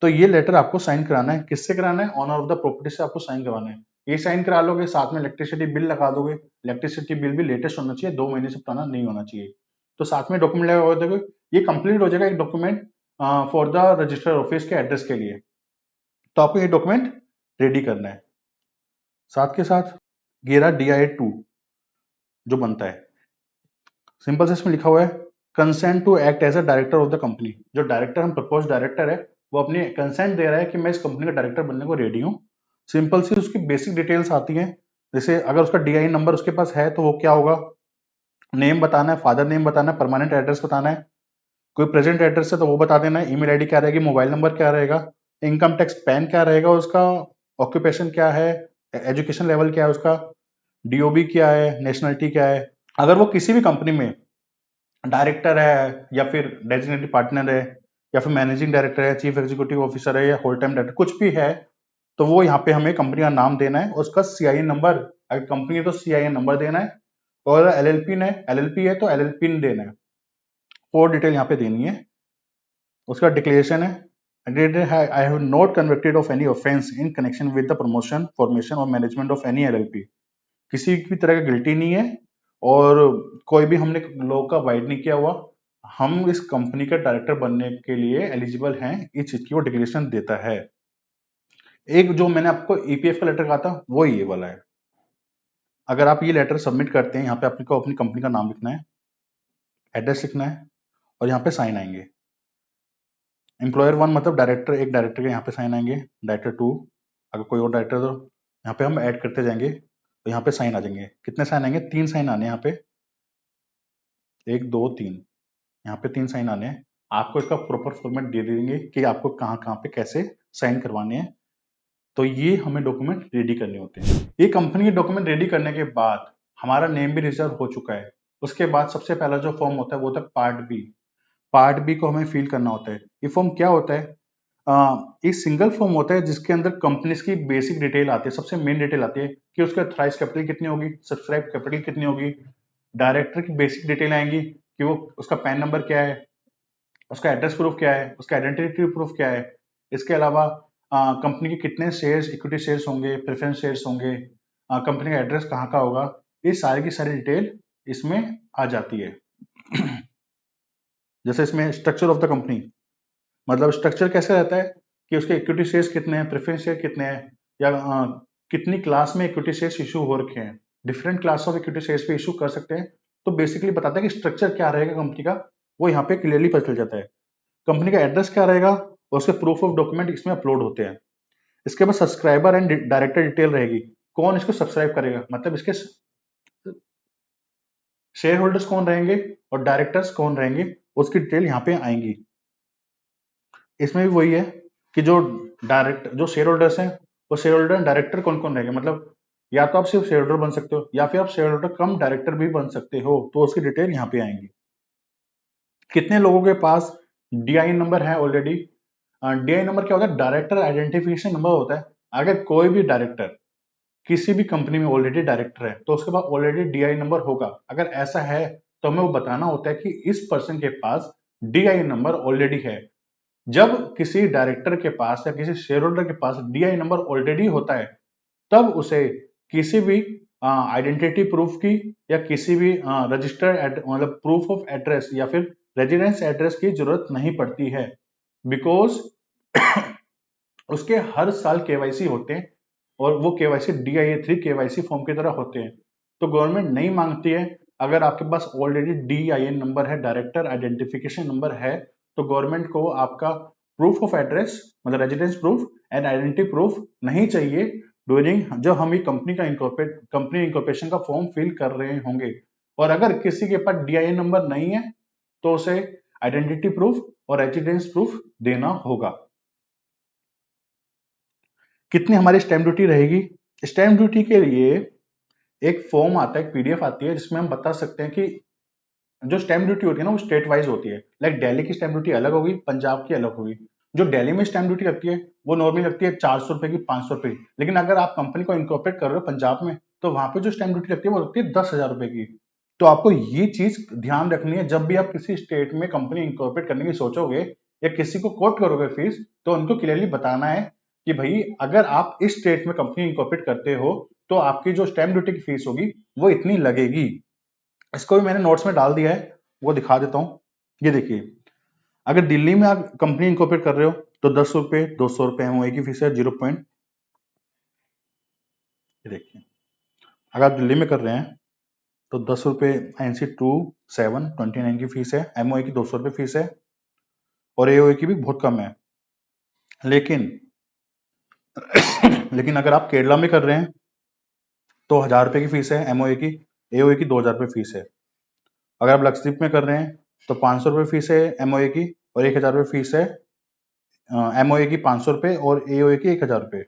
तो ये लेटर आपको साइन कराना है, किससे कराना है? ऑनर ऑफ द प्रॉपर्टी से आपको साइन करवाना है। ये साइन करा लोगे, साथ में इलेक्ट्रिसिटी बिल लगा दोगे, इलेक्ट्रिसिटी बिल भी लेटेस्ट होना चाहिए, 2 महीने से पुराना नहीं होना चाहिए। तो साथ में डॉक्यूमेंट लगा दोगे, ये कंप्लीट हो जाएगा एक document for the register office के एड्रेस के लिए। तो आपको ये डॉक्यूमेंट रेडी करना है। साथ के साथ गेरा DI2 जो बनता है, सिंपल से इसमें लिखा हुआ है consent to act as a director of the company. जो डायरेक्टर, हम प्रपोज डायरेक्टर है, वो अपनी कंसेंट दे रहा है कि मैं इस कंपनी का डायरेक्टर बनने को रेडी हूँ। सिंपल सी उसकी बेसिक डिटेल्स आती हैं, जैसे अगर उसका DI नंबर उसके पास है तो वो क्या होगा, नेम बताना है, फादर नेम बताना है, परमानेंट एड्रेस बताना है, कोई प्रेजेंट एड्रेस है तो वो बता देना है, ईमेल आईडी क्या रहेगी, मोबाइल नंबर क्या रहेगा, इनकम टैक्स पैन क्या रहेगा उसका, ऑक्यूपेशन क्या है, एजुकेशन लेवल क्या है उसका, DOB क्या है, नेशनलिटी क्या है। अगर वो किसी भी कंपनी में डायरेक्टर है या फिर डेजिग्नेटेड पार्टनर है या फिर मैनेजिंग डायरेक्टर है, चीफ एग्जीक्यूटिव ऑफिसर है या होल टाइम डायरेक्टर कुछ भी है, तो वो यहाँ पे हमें कंपनी का नाम देना है, उसका CIN नंबर, अगर कंपनी है तो CIN नंबर देना है, और LLP है तो LLP देना है, 4 डिटेल यहाँ पे देनी है। उसका डिक्लेरेशन है I have not convicted of any offence in connection with the promotion, formation और मैनेजमेंट ऑफ एनी LLP। किसी भी तरह का गिल्टी नहीं है और कोई भी हमने लॉ का वाइड नहीं किया हुआ, हम इस कंपनी का डायरेक्टर बनने के लिए एलिजिबल हैं, इस चीज की वो डिक्लेरेशन देता है। एक जो मैंने आपको EPF का लेटर कहा था वो ये वाला है। अगर आप ये लेटर सबमिट करते हैं, यहाँ पे आपको अपनी कंपनी का नाम लिखना है, एड्रेस लिखना है और यहाँ पे साइन आएंगे। एम्प्लॉयर 1 मतलब डायरेक्टर, एक डायरेक्टर के यहाँ पे साइन आएंगे, डायरेक्टर 2 अगर कोई और डायरेक्टर, तो यहाँ पे हम ऐड करते जाएंगे तो यहाँ पे साइन आ जाएंगे। कितने साइन आएंगे? 3 साइन आने यहाँ पे, 1 2 3, यहाँ पे 3 साइन आने हैं। आपको इसका प्रॉपर फॉर्मेट दे देंगे कि आपको कहाँ कहाँ पे कैसे साइन करवाने हैं। तो ये हमें डॉक्यूमेंट रेडी करने होते हैं। ये कंपनी के डॉक्यूमेंट रेडी करने के बाद हमारा नेम भी रिजर्व हो चुका है। उसके बाद सबसे पहला जो फॉर्म होता है वो होता है पार्ट बी। पार्ट बी को हमें फिल करना होता है। ये फॉर्म क्या होता है? एक सिंगल फॉर्म होता है जिसके अंदर कंपनीज की बेसिक डिटेल आती है, सबसे मेन डिटेल आती है कि उसका थ्राइस कैपिटल कितनी होगी, सब्सक्राइब कैपिटल कितनी होगी, डायरेक्टर की बेसिक डिटेल आएंगी कि वो उसका पैन नंबर क्या है, उसका एड्रेस प्रूफ क्या है, उसका आइडेंटिटी प्रूफ क्या है। इसके अलावा कंपनी के कितने शेयर्स, इक्विटी शेयर्स होंगे, प्रेफरेंस शेयर्स होंगे, कंपनी का एड्रेस कहाँ का होगा, ये सारी की सारी डिटेल इसमें आ जाती है। जैसे इसमें स्ट्रक्चर ऑफ द कंपनी, मतलब स्ट्रक्चर कैसे रहता है कि उसके इक्विटी शेयर्स कितने हैं, प्रेफरेंस शेयर कितने हैं, या कितनी क्लास में इक्विटी शेयर्स इशू हो रखे हैं, different class of equity shares पे इशू कर सकते हैं। तो बेसिकली बताता है कि स्ट्रक्चर क्या रहेगा कंपनी का, वो यहाँ पे क्लियरली पता चल जाता है। कंपनी का एड्रेस क्या रहेगा और उसके प्रूफ ऑफ डॉक्यूमेंट इसमें अपलोड होते हैं। इसके बाद सब्सक्राइबर एंड डायरेक्टर डिटेल रहेगी, कौन इसको सब्सक्राइब करेगा, मतलब इसके शेयर होल्डर्स कौन रहेंगे और डायरेक्टर्स कौन रहेंगे, उसकी डिटेल यहाँ पे आएंगी। इसमें भी वही है कि जो शेयर होल्डर्स हैं वो शेयर होल्डर डायरेक्टर कौन कौन रहेंगे, मतलब या तो आप सिर्फ शेयर होल्डर बन सकते हो या फिर आप शेयर होल्डर कम डायरेक्टर भी बन सकते हो, तो उसकी डिटेल यहाँ पे आएंगी। कितने लोगों के पास DI नंबर है ऑलरेडी। DI नंबर क्या होता है? डायरेक्टर आइडेंटिफिकेशन नंबर होता है। अगर कोई भी डायरेक्टर किसी भी कंपनी में ऑलरेडी डायरेक्टर है तो उसके पास ऑलरेडी DI नंबर होगा। अगर ऐसा है तो हमें वो बताना होता है कि इस पर्सन के पास DI नंबर ऑलरेडी है। जब किसी डायरेक्टर के पास या किसी शेयर होल्डर के पास DI नंबर ऑलरेडी होता है तब उसे किसी भी आइडेंटिटी प्रूफ की या किसी भी रजिस्टर्ड मतलब प्रूफ ऑफ एड्रेस या फिर रेजिडेंस एड्रेस की जरूरत नहीं पड़ती है, बिकॉज उसके हर साल केवाईसी होते हैं और वो केवाईसी DIA-3 केवाईसी फॉर्म की तरह होते हैं। तो गवर्नमेंट नहीं मांगती है। अगर आपके पास ऑलरेडी DIN नंबर है, डायरेक्टर आइडेंटिफिकेशन नंबर है, तो गवर्नमेंट को आपका प्रूफ ऑफ एड्रेस मतलब residence proof and identity proof नहीं चाहिए ड्यूरिंग जब हम ये कंपनी इंकॉर्पोरेशन का फॉर्म फिल कर रहे होंगे। और अगर किसी के पास DIN नंबर नहीं है तो उसे आइडेंटिटी प्रूफ और रेजिडेंस प्रूफ देना होगा। कितनी हमारी स्टैंप ड्यूटी रहेगी? स्टैंप ड्यूटी के लिए एक फॉर्म आता है, एक PDF आती है, जिसमें हम बता सकते हैं कि जो स्टैंप ड्यूटी होती है ना वो स्टेट वाइज होती है। लाइक दिल्ली की स्टैंप ड्यूटी अलग होगी, पंजाब की अलग होगी। जो दिल्ली में स्टैंप ड्यूटी लगती है वो नॉर्मली लगती है 400 रुपए की, 500 रुपए की। लेकिन अगर आप कंपनी को इनकॉर्पोरेट कर रहे हो पंजाब में, तो वहां पे जो स्टैंप ड्यूटी लगती है वो लगती है 10,000 रुपए की। तो आपको ये चीज ध्यान रखनी है जब भी आप किसी स्टेट में कंपनी इनकॉर्पोरेट करने की सोचोगे या किसी को कोट करोगे फीस, तो उनको क्लियरली बताना है कि भाई अगर आप इस स्टेट में कंपनी इनकॉर्पोरेट करते हो तो आपकी जो स्टैंप ड्यूटी की फीस होगी वो इतनी लगेगी। इसको भी मैंने नोट्स में डाल दिया है, वो दिखा देता हूँ। ये देखिए, अगर दिल्ली में आप कंपनी इनकॉर्पोरेट कर रहे हो तो 10 रुपए 200 रुपए MOA की फीस है 0 पॉइंट। ये देखिए, अगर आप दिल्ली में कर रहे हैं तो 10 रुपए INC 2729 की फीस है, MOA की 200 रुपए फीस है और AOA की भी बहुत कम है। लेकिन लेकिन अगर आप केरला में कर रहे हैं तो 1000 रुपए की फीस है MOA की, AOA की 2000 रुपए फीस है। अगर आप लक्षद्वीप में कर रहे हैं तो 500 रुपए फीस है MOA की और 1000 रुपए फीस है। MOA की 500 रुपए और AOA की 1000 रुपए।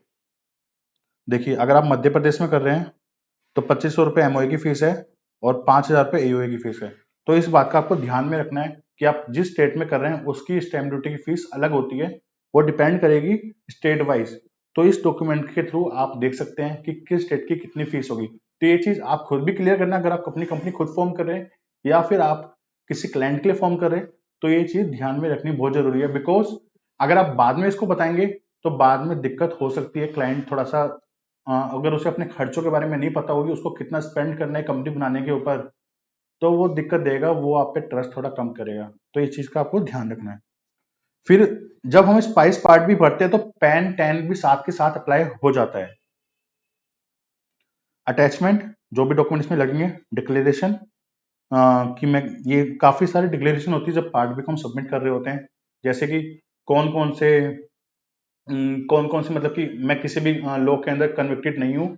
देखिए, अगर आप मध्य प्रदेश में कर रहे हैं तो 2500 रुपए MOA की फीस है और 5000 रुपए AOA की फीस है। तो इस बात का आपको ध्यान में रखना है कि आप जिस स्टेट में कर रहे हैं उसकी स्टैंप ड्यूटी की फीस अलग होती है, वो डिपेंड करेगी स्टेट वाइज। तो इस डॉक्यूमेंट के थ्रू आप देख सकते हैं कि किस स्टेट की कितनी फीस होगी। तो ये चीज आप खुद भी क्लियर करना, अगर आप अपनी कंपनी खुद फॉर्म कर रहे हैं या फिर आप किसी क्लाइंट के लिए फॉर्म कर रहे हैं, तो ये चीज ध्यान में रखनी बहुत जरूरी है। बिकॉज अगर आप बाद में इसको बताएंगे तो बाद में दिक्कत हो सकती है। क्लाइंट थोड़ा सा अगर उसे अपने खर्चों के बारे में नहीं पता होगी, उसको कितना स्पेंड करना है कंपनी बनाने के ऊपर, तो वो दिक्कत देगा, वो आप पे ट्रस्ट थोड़ा कम करेगा। तो इस चीज का आपको ध्यान रखना है। फिर जब हम स्पाइस पार्ट भी भरते हैं तो पैन टैन भी साथ के साथ अप्लाई हो जाता है। अटैचमेंट जो भी डॉक्यूमेंट्स में लगेंगे, डिक्लेरेशन कि मैं ये काफी सारी डिक्लेरेशन होती है जब पार्ट बी को हम सबमिट कर रहे होते हैं। जैसे कि कौन कौन से मतलब कि मैं किसी भी लॉ के अंदर कन्विक्टेड नहीं हूँ,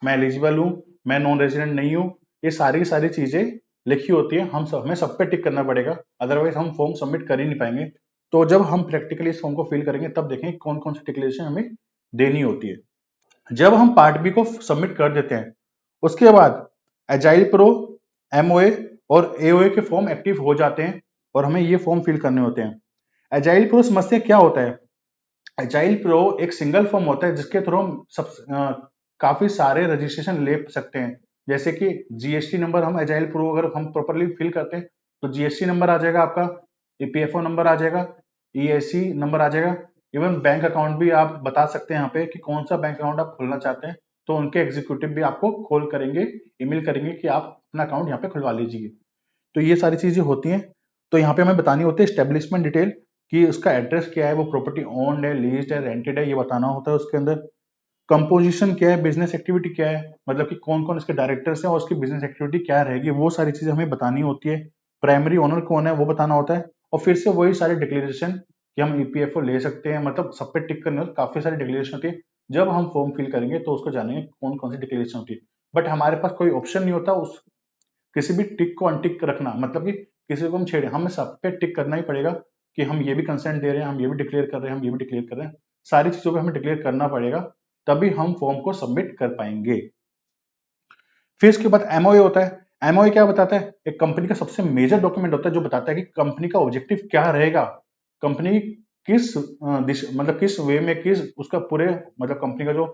मैं एलिजिबल हूँ, मैं नॉन रेजिडेंट नहीं हूँ। ये सारी की सारी चीजें लिखी होती है, हमें सब पे टिक करना पड़ेगा, अदरवाइज हम फॉर्म सबमिट कर ही नहीं पाएंगे। तो जब हम प्रैक्टिकली इस फॉर्म को फिल करेंगे तब देखेंगे कौन कौन सी डिक्लेरेशन हमें देनी होती है। जब हम पार्ट बी को सबमिट कर देते हैं उसके बाद एजाइल प्रो, MOA और AOA के फॉर्म एक्टिव हो जाते हैं और हमें ये फॉर्म फिल करने होते हैं। एजाइल प्रो समझते क्या होता है? एजाइल प्रो एक सिंगल फॉर्म होता है जिसके थ्रू हम काफी सारे रजिस्ट्रेशन ले सकते हैं। जैसे कि GST नंबर हम एजाइल प्रो अगर हम प्रॉपरली फिल करते हैं तो GST नंबर आ जाएगा आपका, EPFO नंबर आ जाएगा, EAC नंबर आ जाएगा। इवन बैंक अकाउंट भी आप बता सकते हैं यहाँ पे कि कौन सा बैंक अकाउंट आप खोलना चाहते हैं, तो उनके एग्जीक्यूटिव भी आपको कॉल करेंगे, ईमेल करेंगे कि आप अपना अकाउंट यहाँ पे खुलवा लीजिए। तो ये सारी चीजें होती हैं। तो यहाँ पे हमें बतानी होती है स्टेब्लिशमेंट डिटेल कि उसका एड्रेस क्या है, वो प्रॉपर्टी ओन्ड है, लीज्ड है, रेंटेड है, ये बताना होता है उसके अंदर। कंपोजिशन क्या है, बिजनेस एक्टिविटी क्या है, मतलब कि कौन कौन इसके डायरेक्टर्स हैं और उसकी बिजनेस एक्टिविटी क्या रहेगी, वो सारी चीजें हमें बतानी होती है। प्राइमरी ओनर कौन है वो बताना होता है। और फिर से वही सारे डिक्लेरेशन कि हम EPFO ले सकते हैं, मतलब सब पे टिक करने काफी सारी डिक्लेरेशन होती है। जब हम फॉर्म फिल करेंगे तो उसको जानेंगे कौन कौन सी डिक्लेरेशन होती है। बट हमारे पास कोई ऑप्शन नहीं होता उस किसी भी टिक को अनटिक रखना, मतलब कि किसी को हम छेड़े, हमें सब पे टिक करना ही पड़ेगा कि हम ये भी कंसेंट दे रहे हैं, हम ये भी डिक्लेयर कर रहे हैं, हम ये भी डिक्लेयर कर रहे हैं। सारी चीजों को हमें डिक्लेयर करना पड़ेगा, तभी हम फॉर्म को सबमिट कर पाएंगे। फिर इसके बाद MOA होता है। MOA क्या बताता है? एक कंपनी का सबसे मेजर डॉक्यूमेंट होता है जो बताता है कि कंपनी का ऑब्जेक्टिव क्या रहेगा, कंपनी किस मतलब किस वे में, किस उसका पूरे मतलब कंपनी का जो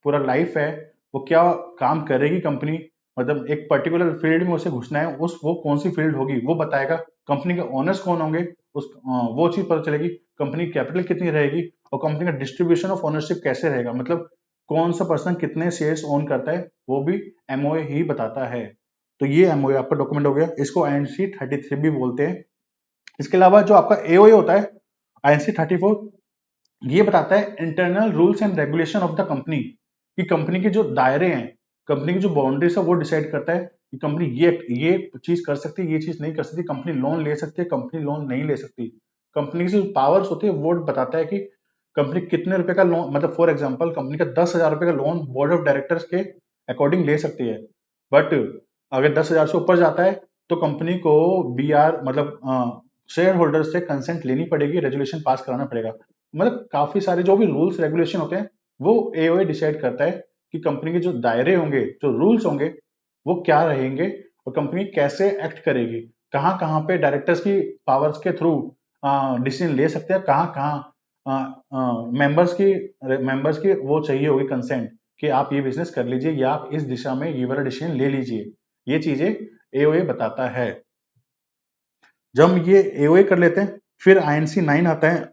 पूरा लाइफ है वो क्या काम करेगी कंपनी, मतलब एक पर्टिकुलर फील्ड में उसे घुसना है, उस वो कौन सी फील्ड होगी वो बताएगा। कंपनी के ओनर्स कौन होंगे वो चीज पता चलेगी। कंपनी कैपिटल कितनी रहेगी और कंपनी का डिस्ट्रीब्यूशन ऑफ ओनरशिप कैसे रहेगा, मतलब कौन सा पर्सन कितने शेयर्स ओन करता है वो भी एमओए ही बताता है। तो ये एमओए आपका डॉक्यूमेंट हो गया, इसको आईएनसी 33 भी बोलते हैं। इसके अलावा जो आपका एओए होता है आईएनसी 34, ये बताता है internal rules and regulation of the company, कि कंपनी के जो दायरे हैं, कंपनी की जो बाउंड्रीज है वो डिसाइड करता है कि कंपनी ये चीज कर सकती है, ये चीज नहीं कर सकती, कंपनी लोन ले सकती है, कंपनी लोन नहीं ले सकती। कंपनी की जो पावर्स होती है वो बताता है कि कंपनी कितने रुपए का लोन, मतलब फॉर एग्जांपल कंपनी का 10,000 रुपए का लोन बोर्ड ऑफ डायरेक्टर्स के अकॉर्डिंग ले सकती है, बट अगर 10,000 से ऊपर जाता है तो कंपनी को बीआर मतलब शेयर होल्डर से कंसेंट लेनी पड़ेगी, रेजोल्यूशन पास कराना पड़ेगा। मतलब काफी सारे जो भी रूल्स रेगुलेशन होते हैं वो एओए डिसाइड करता है कि कंपनी के जो दायरे होंगे, जो रूल्स होंगे वो क्या रहेंगे और कंपनी कैसे एक्ट करेगी, कहाँ कहाँ पे डायरेक्टर्स की पावर्स के थ्रू डिसीजन ले सकते हैं, कहाँ कहाँ मेंबर्स की वो चाहिए होगी कंसेंट कि आप ये बिजनेस कर लीजिए या आप इस दिशा में ये वाला डिसीजन ले लीजिए। ये चीजें एओए बताता है। जब हम ये एओए कर लेते हैं फिर आईएनसी 9 आता है।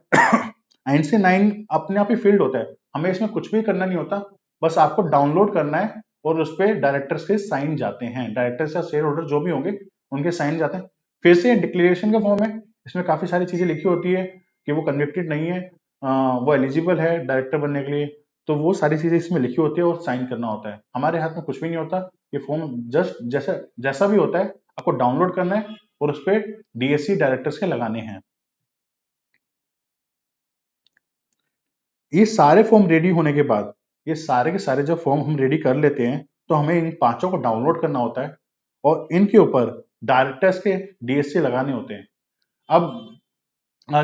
आईएनसी 9 अपने आप ही फील्ड होता है, हमें इसमें कुछ भी करना नहीं होता, बस आपको डाउनलोड करना है और उस पर डायरेक्टर्स के साइन जाते हैं, डायरेक्टर्स या शेयर होल्डर जो भी होंगे उनके साइन जाते हैं। फिर से डिक्लेरेशन का फॉर्म है, इसमें काफी सारी चीजें लिखी होती है कि वो कन्विक्टेड नहीं है, वो एलिजिबल है डायरेक्टर बनने के लिए, तो वो सारी चीजें इसमें लिखी होती है और साइन करना होता है। हमारे हाथ में कुछ भी नहीं होता, ये फॉर्म जस्ट जैसा जैसा भी होता है आपको डाउनलोड करना है और उस पर डीएससी डायरेक्टर्स के लगाने हैं। ये सारे फॉर्म रेडी होने के बाद, ये सारे के सारे जब फॉर्म हम रेडी कर लेते हैं तो हमें इन पांचों को डाउनलोड करना होता है और इनके ऊपर डायरेक्टर्स के डीएससी लगाने होते हैं। अब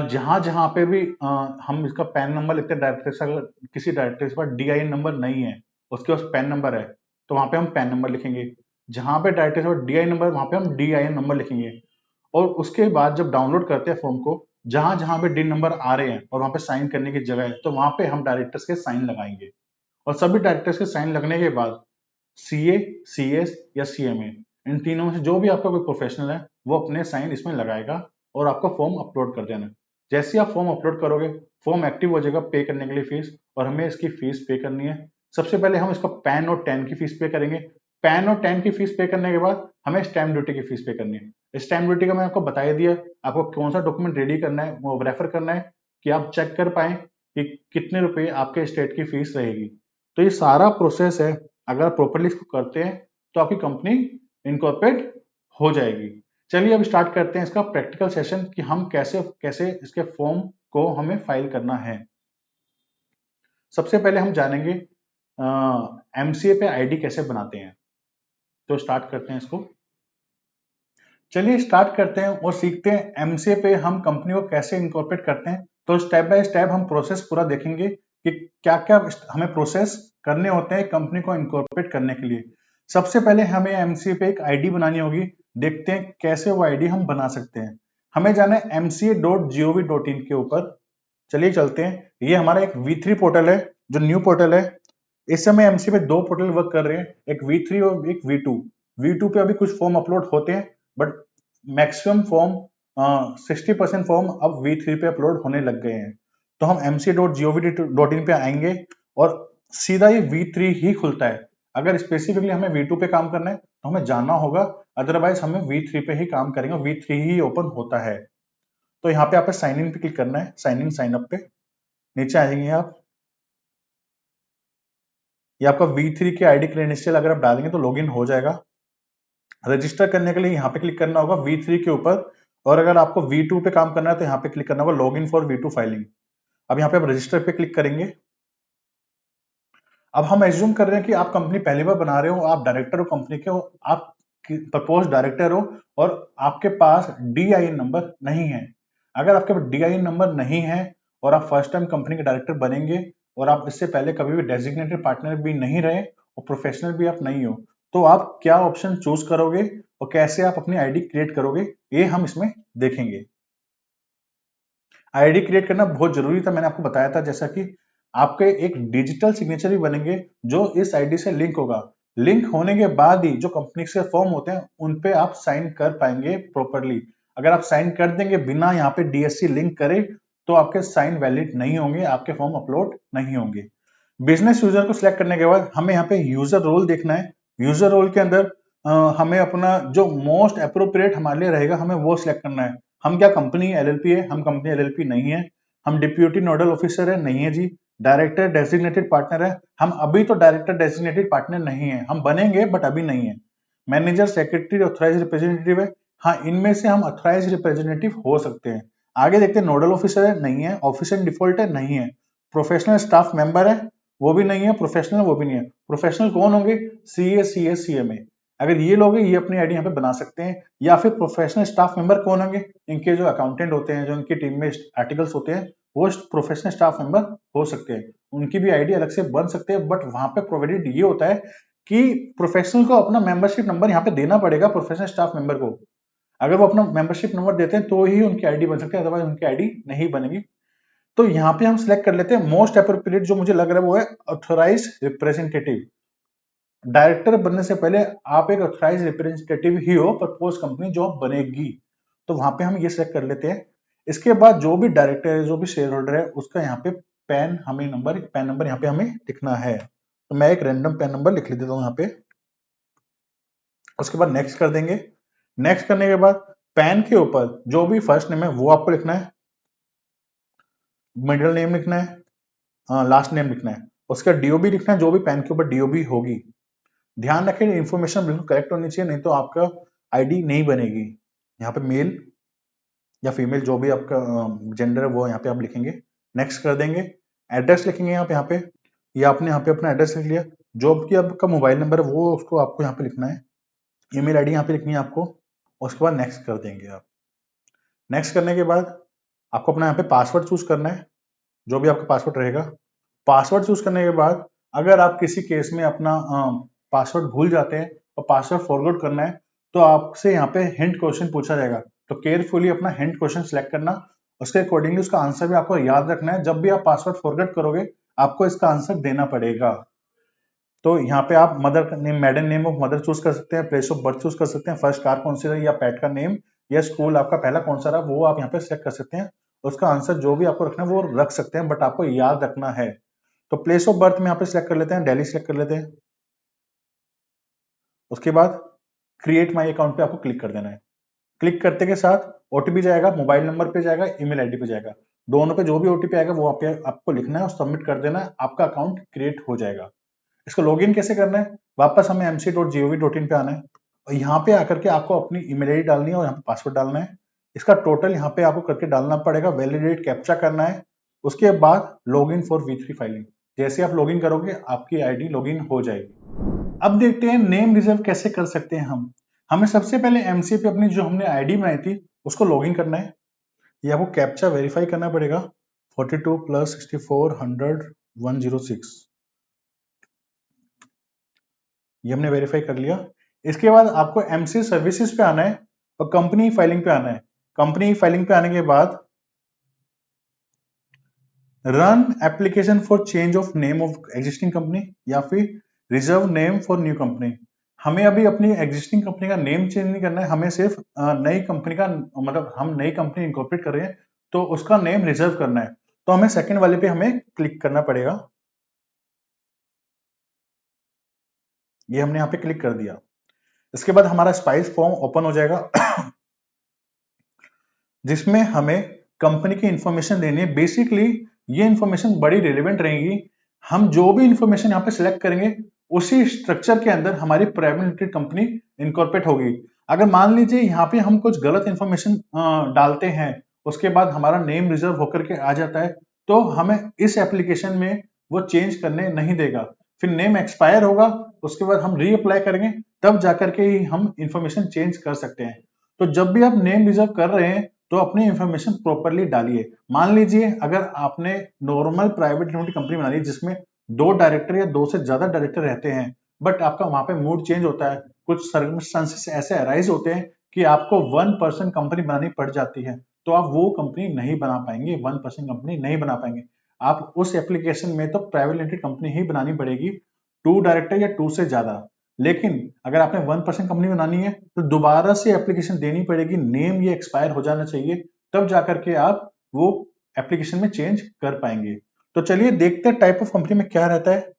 जहां जहां पे भी हम इसका पैन नंबर लिखते हैं, डायरेक्टर अगर किसी डायरेक्टर के पास डीआईएन नंबर नहीं है, उसके पास पैन नंबर है, तो वहां पे हम पैन नंबर लिखेंगे। जहां पे डायरेक्टर के पास डीआईएन नंबर, वहां पे हम डीआईएन नंबर लिखेंगे। और उसके बाद जब डाउनलोड करते हैं फॉर्म को, जहां जहां पे डी नंबर आ रहे हैं और वहां पे साइन करने की जगह है, तो वहां पे हम डायरेक्टर्स के साइन लगाएंगे। और सभी डायरेक्टर्स के साइन लगने के बाद सीए, सीएस या सीएमए, इन तीनों में से जो भी आपका कोई प्रोफेशनल है वो अपने साइन इसमें लगाएगा और आपका फॉर्म अपलोड कर देना। जैसे ही आप फॉर्म अपलोड करोगे फॉर्म एक्टिव हो जाएगा पे करने के लिए फीस, और हमें इसकी फीस पे करनी है। सबसे पहले हम इसका पैन और टैन की फीस पे करेंगे। पैन और टैन की फीस पे करने के बाद हमें स्टैम्प ड्यूटी की फीस पे करनी है। स्टैम्प ड्यूटी का मैं आपको बता ही दिया, आपको कौन सा डॉक्यूमेंट रेडी करना है वो रेफर करना है कि आप चेक कर पाए कि कितने रुपए आपके स्टेट की फीस रहेगी। तो ये सारा प्रोसेस है, अगर आप प्रॉपरली इसको करते हैं तो आपकी कंपनी इनकॉर्पोरेट हो जाएगी। चलिए अब स्टार्ट करते हैं इसका प्रैक्टिकल सेशन कि हम कैसे कैसे इसके फॉर्म को हमें फाइल करना है। सबसे पहले हम जानेंगे एमसीए पे आईडी कैसे बनाते हैं। तो स्टार्ट करते हैं इसको। चलिए स्टार्ट करते हैं और सीखते हैं एमसीए पे हम कंपनी को कैसे इनकॉर्पोरेट करते हैं। तो स्टेप बाय स्टेप हम प्रोसेस पूरा देखेंगे कि क्या क्या हमें प्रोसेस करने होते हैं कंपनी को इनकॉर्पोरेट करने के लिए। सबसे पहले हमें एमसीए पे एक आईडी बनानी होगी। देखते हैं कैसे वो आईडी हम बना सकते हैं। हमें जाना है mca.gov.in के ऊपर। चलिए चलते हैं। ये हमारा एक V3 पोर्टल है जो न्यू पोर्टल है। इस समय एमसीए पे दो पोर्टल वर्क कर रहे हैं, एक V3 और एक V2। V2 पे अभी कुछ फॉर्म अपलोड होते हैं बट मैक्सिमम फॉर्म 60% फॉर्म अब V3 पे अपलोड होने लग गए हैं। तो हम mca.gov.in पे आएंगे और सीधा ये V3 ही खुलता है। अगर स्पेसिफिकली हमें V2 पे काम करना है तो हमें जाना होगा, अदरवाइज हमें V3 पे ही काम करेंगे, V3 ही ओपन होता है। तो यहाँ पे आपको साइन इन पे क्लिक करना है, साइन इन साइन अप पे नीचे आ जाएंगे आप। ये आपका V3 के आईडी क्रेडेंशियल अगर आप डालेंगे तो लॉगिन हो जाएगा। रजिस्टर करने के लिए यहाँ पे क्लिक करना होगा V3 के ऊपर, और अगर आपको V2 पे काम करना है तो यहाँ पे क्लिक करना होगा लॉगिन फॉर V2 फाइलिंग। अब यहाँ पे आप रजिस्टर पे क्लिक करेंगे। अब हम एज्यूम कर रहे हैं कि आप कंपनी पहली बार बना रहे हो, आप डायरेक्टर हो कंपनी के हो, आप प्रपोज डायरेक्टर हो और आपके पास DIN नंबर नहीं है। अगर आपके पास DIN नंबर नहीं है और आप फर्स्ट टाइम कंपनी के डायरेक्टर बनेंगे और आप इससे पहले कभी भी डेजिग्नेटेड पार्टनर भी नहीं रहे और प्रोफेशनल भी आप नहीं हो, तो आप क्या ऑप्शन चूज करोगे और कैसे आप अपनी आईडी क्रिएट करोगे, ये हम इसमें देखेंगे। आईडी क्रिएट करना बहुत जरूरी था, मैंने आपको बताया था, जैसा कि आपके एक डिजिटल सिग्नेचर भी बनेंगे जो इस आईडी से लिंक होगा। लिंक होने के बाद ही जो कंपनी के फॉर्म होते हैं उन पे आप साइन कर पाएंगे प्रॉपरली। अगर आप साइन कर देंगे बिना यहाँ पे डीएससी लिंक करे तो आपके साइन वैलिड नहीं होंगे, आपके फॉर्म अपलोड नहीं होंगे। बिजनेस यूजर को सिलेक्ट करने के बाद हमें यहाँ पे यूजर रोल देखना है। यूजर रोल के अंदर हमें अपना जो मोस्ट अप्रोप्रिएट हमारे लिए रहेगा हमें वो सिलेक्ट करना है। हम क्या कंपनी एलएलपी है? हम कंपनी एलएलपी नहीं है। हम डिप्यूटी नोडल ऑफिसर है? नहीं है जी। डायरेक्टर डेजिग्नेटेड पार्टनर है? हम अभी तो डायरेक्टर डेजिग्नेटेड पार्टनर नहीं है, हम बनेंगे बट अभी नहीं है। मैनेजर, सेक्रेटरी, ऑथराइज रिप्रेजेंटेटिव है? हाँ, इनमें से हम ऑथराइज रिप्रेजेंटेटिव हो सकते हैं। आगे देखते हैं, नोडल ऑफिसर है? नहीं है। ऑफिसर इन डिफॉल्ट है? नहीं है। प्रोफेशनल स्टाफ मेंबर है? वो भी नहीं है। प्रोफेशनल, वो भी नहीं है। प्रोफेशनल कौन होंगे? CA, CS, CMA. अगर ये लोग हैं, ये अपनी आईडी यहाँ पे बना सकते हैं। या फिर प्रोफेशनल स्टाफ मेंबर कौन होंगे? इनके जो अकाउंटेंट होते हैं, जो इनकी टीम में आर्टिकल्स होते हैं, वो प्रोफेशनल स्टाफ मेंबर हो सकते हैं। उनकी भी आईडी अलग से बन सकते हैं, बट वहां पे प्रोवाइडेड ये होता है कि प्रोफेशनल को अपना मेंबरशिप नंबर यहाँ पे देना पड़ेगा प्रोफेशनल स्टाफ मेंबर को। अगर वो अपना मेंबरशिप नंबर देते हैं तो ही उनकी आईडी बन सकती है, अदरवाइज उनकी आईडी नहीं बनेगी। तो यहाँ पे हम सिलेक्ट कर लेते हैं मोस्ट अप्रोप्रिएट, जो मुझे लग रहा है वो है ऑथराइज रिप्रेजेंटेटिव। डायरेक्टर बनने से पहले आप एक ऑथराइज रिप्रेजेंटेटिव ही हो प्रपोज कंपनी जो बनेगी, तो वहां पे हम ये सिलेक्ट कर लेते हैं। इसके बाद जो भी डायरेक्टर है, जो भी शेयर होल्डर है, उसका यहाँ पे पैन नंबर यहाँ पे हमें लिखना है। तो मैं एक रैंडम पैन नंबर लिख लेता हूँ यहाँ पे। उसके बाद नेक्स्ट कर देंगे। नेक्स्ट करने के बाद पैन के ऊपर जो भी फर्स्ट नेम है वो आपको लिखना है, मिडिल नेम लिखना है, लास्ट नेम लिखना है, उसका डीओबी लिखना है, जो भी पैन के ऊपर डीओबी होगी। ध्यान रखें इन्फॉर्मेशन बिल्कुल करेक्ट होनी चाहिए, नहीं तो आपका आईडी नहीं बनेगी। यहाँ पे मेल या फीमेल जो भी आपका जेंडर है वो यहाँ पे आप लिखेंगे। नेक्स्ट कर देंगे। एड्रेस लिखेंगे यहाँ पे या आपने यहाँ पे अपना एड्रेस लिख लिया। जो भी आपका मोबाइल नंबर है वो उसको आपको यहाँ पे लिखना है। ईमेल आईडी यहाँ पे लिखनी है आपको। उसके बाद नेक्स्ट कर देंगे आप। नेक्स्ट करने के बाद आपको अपना यहाँ पे पासवर्ड चूज करना है, जो भी आपका पासवर्ड रहेगा। पासवर्ड चूज करने के बाद अगर आप किसी केस में अपना पासवर्ड भूल जाते हैं और पासवर्ड फॉरवर्ड करना है, तो आपसे यहाँ पे हिंट क्वेश्चन पूछा जाएगा। तो केयरफुली अपना हिंट क्वेश्चन सिलेक्ट करना, उसके अकॉर्डिंगली उसका आंसर भी आपको याद रखना है। जब भी आप पासवर्ड फॉरवर्ड करोगे आपको इसका आंसर देना पड़ेगा। तो यहाँ पे आप mother name, मैडन name of mother choose कर सकते हैं, प्लेस ऑफ बर्थ चूज कर सकते हैं, फर्स्ट कार कौन सी रही या पेट का नेम या स्कूल आपका पहला कौन सा रहा, वो आप यहाँ पे सिलेक्ट कर सकते हैं। उसका आंसर जो भी आपको रखना है वो रख सकते हैं, बट आपको याद रखना है। तो प्लेस ऑफ बर्थ में यहाँ पे सिलेक्ट कर लेते हैं, दिल्ली सिलेक्ट कर लेते हैं। उसके बाद क्रिएट माई अकाउंट पे आपको क्लिक कर देना है। क्लिक करते के साथ ओटीपी जाएगा, मोबाइल नंबर पे जाएगा, ईमेल आईडी पे जाएगा। दोनों पे जो भी ओटीपी आएगा वो पे आपको लिखना है और सबमिट कर देना है, आपका अकाउंट क्रिएट हो जाएगा। इसको लॉगिन कैसे करना है? वापस हमें mc.gov.in पे आना है और यहाँ पे आकर के आपको अपनी ईमेल आईडी डालनी है और यहाँ पे पासवर्ड डालना है। इसका टोटल यहाँ पे आपको करके डालना पड़ेगा, वैलिडेट कैप्चा करना है। उसके बाद लॉगिन फॉर V3 फाइलिंग। जैसे आप लॉगिन करोगे आपकी आईडी लॉगिन हो जाएगी। अब देखते हैं नेम रिजर्व कैसे कर सकते हैं हम। हमें सबसे पहले एमसी पे अपनी जो हमने आईडी बनाई थी उसको लॉगिन करना है। ये आपको कैप्चा वेरीफाई करना पड़ेगा, 42 + 64 100 106। ये हमने वेरीफाई कर लिया। इसके बाद आपको एमसी सर्विसेज पे आना है और कंपनी फाइलिंग पे आना है। कंपनी फाइलिंग पे आने के बाद run application for change of name of existing company या फिर reserve name for new company. हमें अभी अपनी एग्जिस्टिंग कंपनी का नेम चेंज नहीं करना है, हमें सिर्फ नई कंपनी का, मतलब हम नई कंपनी इनकॉर्पोरेट कर रहे हैं तो उसका नेम रिजर्व करना है। तो हमें सेकंड वाले पे हमें क्लिक करना पड़ेगा। ये हमने यहाँ पे क्लिक कर दिया। इसके बाद हमारा स्पाइस फॉर्म ओपन हो जाएगा जिसमें हमें कंपनी की इंफॉर्मेशन देनी है। बेसिकली ये इंफॉर्मेशन बड़ी रिलेवेंट रहेगी। हम जो भी इंफॉर्मेशन यहाँ पे सिलेक्ट करेंगे उसी स्ट्रक्चर के अंदर हमारी प्राइवेट लिमिटेड कंपनी इनकॉर्पोरेट होगी। अगर मान लीजिए यहाँ पे हम कुछ गलत इंफॉर्मेशन डालते हैं, उसके बाद हमारा नेम रिजर्व होकर के आ जाता है, तो हमें इस एप्लीकेशन में वो चेंज करने नहीं देगा। फिर नेम एक्सपायर होगा, उसके बाद हम रीअप्लाई करेंगे, तब जाकर के ही हम इंफॉर्मेशन चेंज कर सकते हैं। तो जब भी आप नेम रिजर्व कर रहे हैं तो अपनी इंफॉर्मेशन प्रॉपरली डालिए। मान लीजिए अगर आपने नॉर्मल प्राइवेट लिमिटेड कंपनी बना ली जिसमें 2 डायरेक्टर या 2 से ज्यादा डायरेक्टर रहते हैं, बट आपका वहां पे मूड चेंज होता है, कुछ सर्कमस्टांसेस ऐसे अराइज होते हैं कि आपको 1% कंपनी बनानी पड़ जाती है, तो आप वो कंपनी नहीं बना पाएंगे, 1% कंपनी नहीं बना पाएंगे। आप उस एप्लीकेशन में तो प्राइवेट लिमिटेड कंपनी ही बनानी पड़ेगी, 2 डायरेक्टर या 2 से ज्यादा। लेकिन अगर आपने 1% कंपनी बनानी है तो दोबारा से एप्लीकेशन देनी पड़ेगी, नेम ये एक्सपायर हो जाना चाहिए, तब जाकर के आप वो एप्लीकेशन में चेंज कर पाएंगे। तो चलिए देखते हैं टाइप ऑफ कंपनी में क्या रहता है।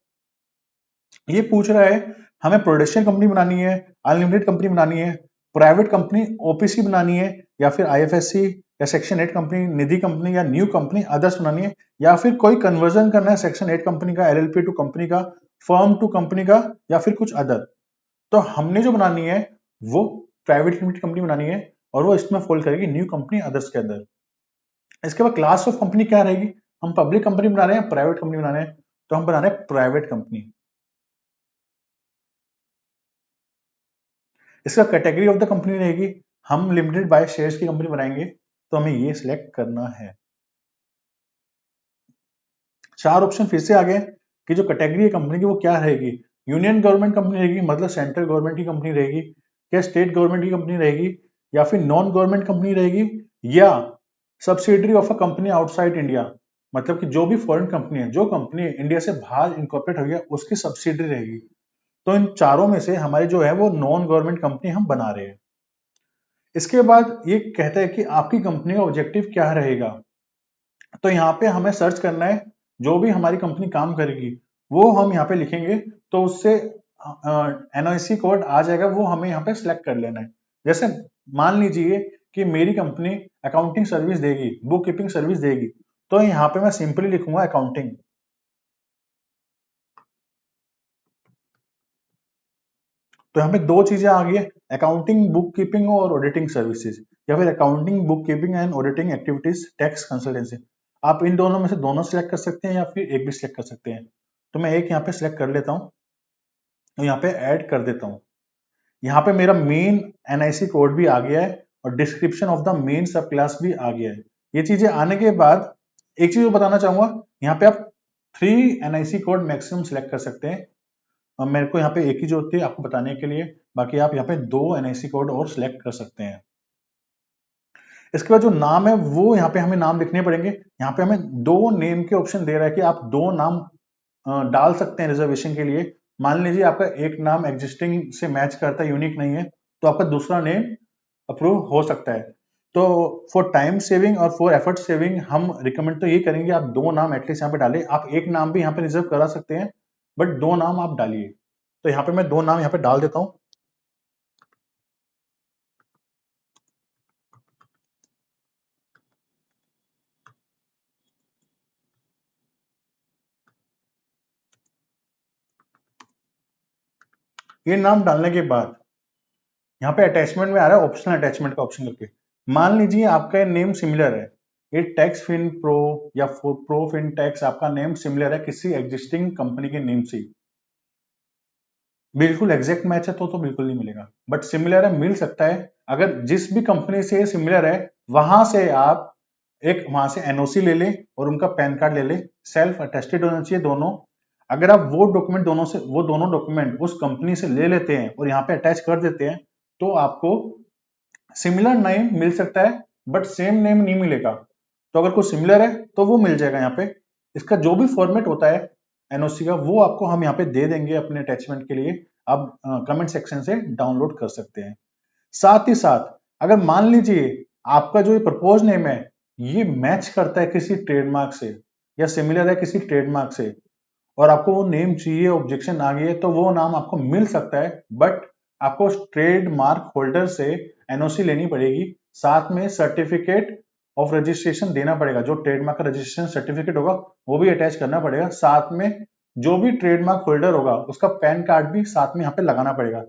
ये पूछ रहा है हमें प्रोडक्शन कंपनी बनानी है, अनलिमिटेड कंपनी बनानी है, प्राइवेट कंपनी ओपीसी बनानी है, या फिर आईएफएससी या सेक्शन 8 कंपनी, निधि कंपनी या न्यू कंपनी अदर्स बनानी है, या फिर कोई कन्वर्जन करना है सेक्शन 8 कंपनी का, एलएलपी टू कंपनी का, फर्म टू कंपनी का, या फिर कुछ अदर। तो हमने जो बनानी है वो प्राइवेट लिमिटेड कंपनी बनानी है और वो इसमें फॉल करेगी न्यू कंपनी अदर्स के अंदर। इसके बाद क्लास ऑफ कंपनी क्या रहेगी, हम पब्लिक कंपनी बना रहे हैं, प्राइवेट कंपनी बना रहे हैं, तो हम बना रहे हैं प्राइवेट कंपनी। इसका कैटेगरी ऑफ द कंपनी रहेगी, हम लिमिटेड बाय शेयर्स की कंपनी बनाएंगे, तो हमें ये सिलेक्ट करना है। 4 ऑप्शन फिर से आ गए कि जो कैटेगरी है कंपनी की वो क्या रहेगी। यूनियन गवर्नमेंट कंपनी रहेगी, मतलब सेंट्रल गवर्नमेंट की कंपनी रहेगी, क्या स्टेट गवर्नमेंट की कंपनी रहेगी, या फिर नॉन गवर्नमेंट कंपनी रहेगी, या subsidiary of a company outside India, मतलब कि जो भी फॉरेन कंपनी है, जो कंपनी इंडिया से बाहर इनकॉर्पोरेट हो गया उसकी सब्सिडरी रहेगी। तो इन चारों में से हमारी जो है वो नॉन गवर्नमेंट कंपनी हम बना रहे हैं। इसके बाद ये कहता है कि आपकी कंपनी का ऑब्जेक्टिव क्या रहेगा। तो यहाँ पे हमें सर्च करना है, जो भी हमारी कंपनी काम करेगी वो हम यहाँ पे लिखेंगे, तो उससे एनआईसी कोड आ जाएगा, वो हमें यहाँ पे सिलेक्ट कर लेना है। जैसे मान लीजिए कि मेरी कंपनी अकाउंटिंग सर्विस देगी, बुक कीपिंग सर्विस देगी, तो यहाँ पे मैं सिंपली लिखूंगा अकाउंटिंग। तो यहाँ पे दो चीजें आ गई है, अकाउंटिंग बुक कीपिंग और ऑडिटिंग सर्विसेज, या फिर accounting book keeping and auditing activities tax consultancy. आप इन दोनों में से दोनों सिलेक्ट कर सकते हैं या फिर एक भी सिलेक्ट कर सकते हैं। तो मैं एक यहाँ पे सिलेक्ट कर लेता हूँ और यहाँ पे ऐड कर देता हूँ। यहाँ पे मेरा मेन एनआईसी कोड भी आ गया है और डिस्क्रिप्शन ऑफ द मेन सब क्लास भी आ गया है। ये चीजें आने के बाद एक चीज बताना चाहूंगा, यहाँ पे आप 3 एनआईसी कोड मैक्सिमम सिलेक्ट कर सकते हैं। अब मेरे को यहाँ पे एक ही जो होती है आपको बताने के लिए, बाकी आप यहाँ पे 2 एनआईसी कोड और सिलेक्ट कर सकते हैं। इसके बाद जो नाम है वो यहाँ पे हमें नाम लिखने पड़ेंगे। यहाँ पे हमें 2 नेम के ऑप्शन दे रहा है कि आप 2 नाम डाल सकते हैं रिजर्वेशन के लिए। मान लीजिए आपका एक नाम एग्जिस्टिंग से मैच करता है, यूनिक नहीं है, तो आपका दूसरा नेम अप्रूव हो सकता है। तो फॉर टाइम सेविंग और फॉर एफर्ट सेविंग हम रिकमेंड तो ये करेंगे आप 2 नाम एटलीस्ट यहाँ पे डालें। आप एक नाम भी यहाँ पे रिजर्व करा सकते हैं, बट 2 नाम आप डालिए। तो यहाँ पे मैं 2 नाम यहाँ पे डाल देता हूँ। ये नाम डालने के बाद यहाँ पे अटैचमेंट में आ रहा है ऑप्शनल अटैचमेंट का ऑप्शन करके। मान लीजिए आपका नेम सिमिलर है, ये टैक्स फिन प्रो या प्रो फिन टैक्स, आपका नेम सिमिलर है किसी एग्जिस्टिंग कंपनी के नेम से। बिल्कुल एग्जैक्ट मैच है तो बिल्कुल नहीं मिलेगा, बट सिमिलर है, मिल सकता है। अगर जिस भी कंपनी से सिमिलर है वहां से आप एक वहां से एनओसी ले लें और उनका पैन कार्ड ले लें, सेल्फ अटेस्टेड होना चाहिए दोनों। अगर आप वो डॉक्यूमेंट दोनों डॉक्यूमेंट उस कंपनी से ले लेते हैं और यहाँ पे अटैच कर देते हैं, तो आपको सिमिलर नेम मिल सकता है बट सेम नेम नहीं मिलेगा। तो अगर कुछ सिमिलर है तो वो मिल जाएगा यहाँ पे। इसका जो भी फॉर्मेट होता है एनओसी का वो आपको हम यहाँ पे दे देंगे अपने अटैचमेंट के लिए, आप कमेंट सेक्शन से डाउनलोड कर सकते हैं। साथ ही साथ अगर मान लीजिए आपका जो प्रपोज नेम है ये मैच करता है किसी ट्रेडमार्क से या सिमिलर है किसी ट्रेडमार्क से, और आपको वो नेम चाहिए, ऑब्जेक्शन आ गई है, तो वो नाम आपको मिल सकता है, बट आपको ट्रेड मार्क होल्डर से एनओसी लेनी पड़ेगी, साथ में सर्टिफिकेट ऑफ रजिस्ट्रेशन देना पड़ेगा। जो ट्रेडमार्क का रजिस्ट्रेशन सर्टिफिकेट होगा वो भी अटैच करना पड़ेगा, साथ में जो भी ट्रेडमार्क होल्डर होगा उसका पैन कार्ड भी साथ में यहाँ पे लगाना पड़ेगा।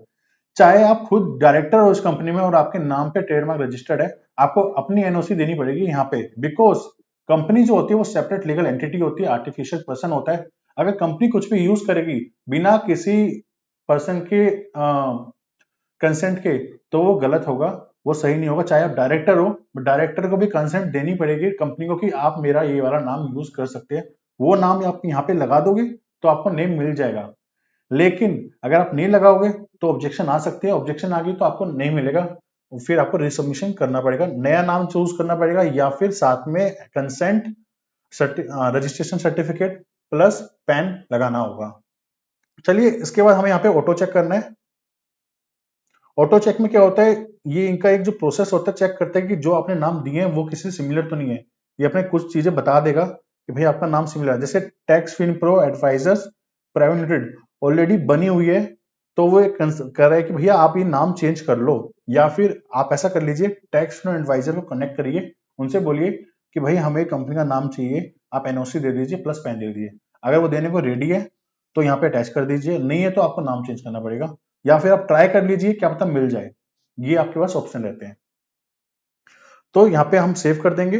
चाहे आप खुद डायरेक्टर हो उस कंपनी में और आपके नाम पे ट्रेडमार्क रजिस्टर्ड है, आपको अपनी एनओसी देनी पड़ेगी यहाँ पे, बिकॉज कंपनी जो होती है वो सेपरेट लीगल एंटिटी होती है, आर्टिफिशियल पर्सन होता है। अगर कंपनी कुछ भी यूज करेगी बिना किसी पर्सन के कंसेंट के तो वो गलत होगा, वो सही नहीं होगा। चाहे आप डायरेक्टर हो, डायरेक्टर को भी कंसेंट देनी पड़ेगी कंपनी को कि आप मेरा ये वाला नाम यूज कर सकते हैं। वो नाम आप यहाँ पे लगा दोगे तो आपको नेम मिल जाएगा। लेकिन अगर आप नहीं लगाओगे तो ऑब्जेक्शन आ सकती है, ऑब्जेक्शन आ गई तो आपको नहीं मिलेगा, फिर आपको रिसबमिशन करना पड़ेगा, नया नाम चूज करना पड़ेगा, या फिर साथ में consent registration certificate plus pan लगाना होगा। चलिए इसके बाद हमें यहाँ पे ऑटो चेक करना है। ऑटो चेक में क्या होता है, ये इनका एक जो प्रोसेस होता है, चेक करता है कि जो आपने नाम दिए हैं वो किसी सिमिलर तो नहीं है। ये अपने कुछ चीजें बता देगा कि भाई आपका नाम सिमिलर है, जैसे Tax Fin Pro Advisors Private Limited already बनी हुई है, तो वो एक कर रहा है कि भैया आप ये नाम चेंज कर लो, या फिर आप ऐसा कर लीजिए टैक्स फिन एडवाइजर को कनेक्ट करिए, उनसे बोलिए कि भाई हमें कंपनी का नाम चाहिए, आप एनओसी दे दीजिए प्लस पैन दे दीजिए। अगर वो देने को रेडी है तो यहाँ पे अटैच कर दीजिए, नहीं है तो आपको नाम चेंज करना पड़ेगा, या फिर आप ट्राई कर लीजिए, क्या पता मिल जाए। ये आपके पास ऑप्शन रहते हैं। तो यहाँ पे हम सेव कर देंगे,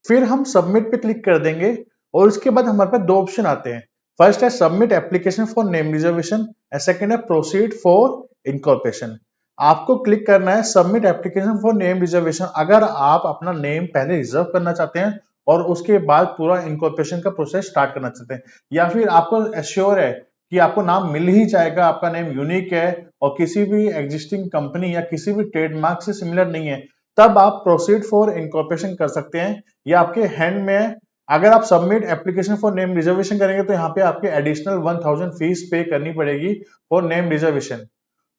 फिर हम सबमिट पे क्लिक कर देंगे, और उसके बाद हमारे पास दो ऑप्शन आते हैं। फर्स्ट है submit application for name reservation and second है प्रोसीड फॉर इनकॉर्पोरेशन। आपको क्लिक करना है submit application for name reservation अगर आप अपना नेम पहले रिजर्व करना चाहते हैं और उसके बाद पूरा इनकॉर्पोरेशन का प्रोसेस स्टार्ट करना चाहते हैं, या फिर आपको एश्योर है कि आपको नाम मिल ही जाएगा, आपका नेम यूनिक है और किसी भी एग्जिस्टिंग कंपनी या किसी भी ट्रेडमार्क से सिमिलर नहीं है, तब आप प्रोसीड फॉर इनकॉर्पोरेशन कर सकते हैं। ये आपके हैंड में है। अगर आप submit application for name reservation करेंगे तो यहाँ पे आपके एडिशनल 1000 फीस पे करनी पड़ेगी फॉर नेम रिजर्वेशन।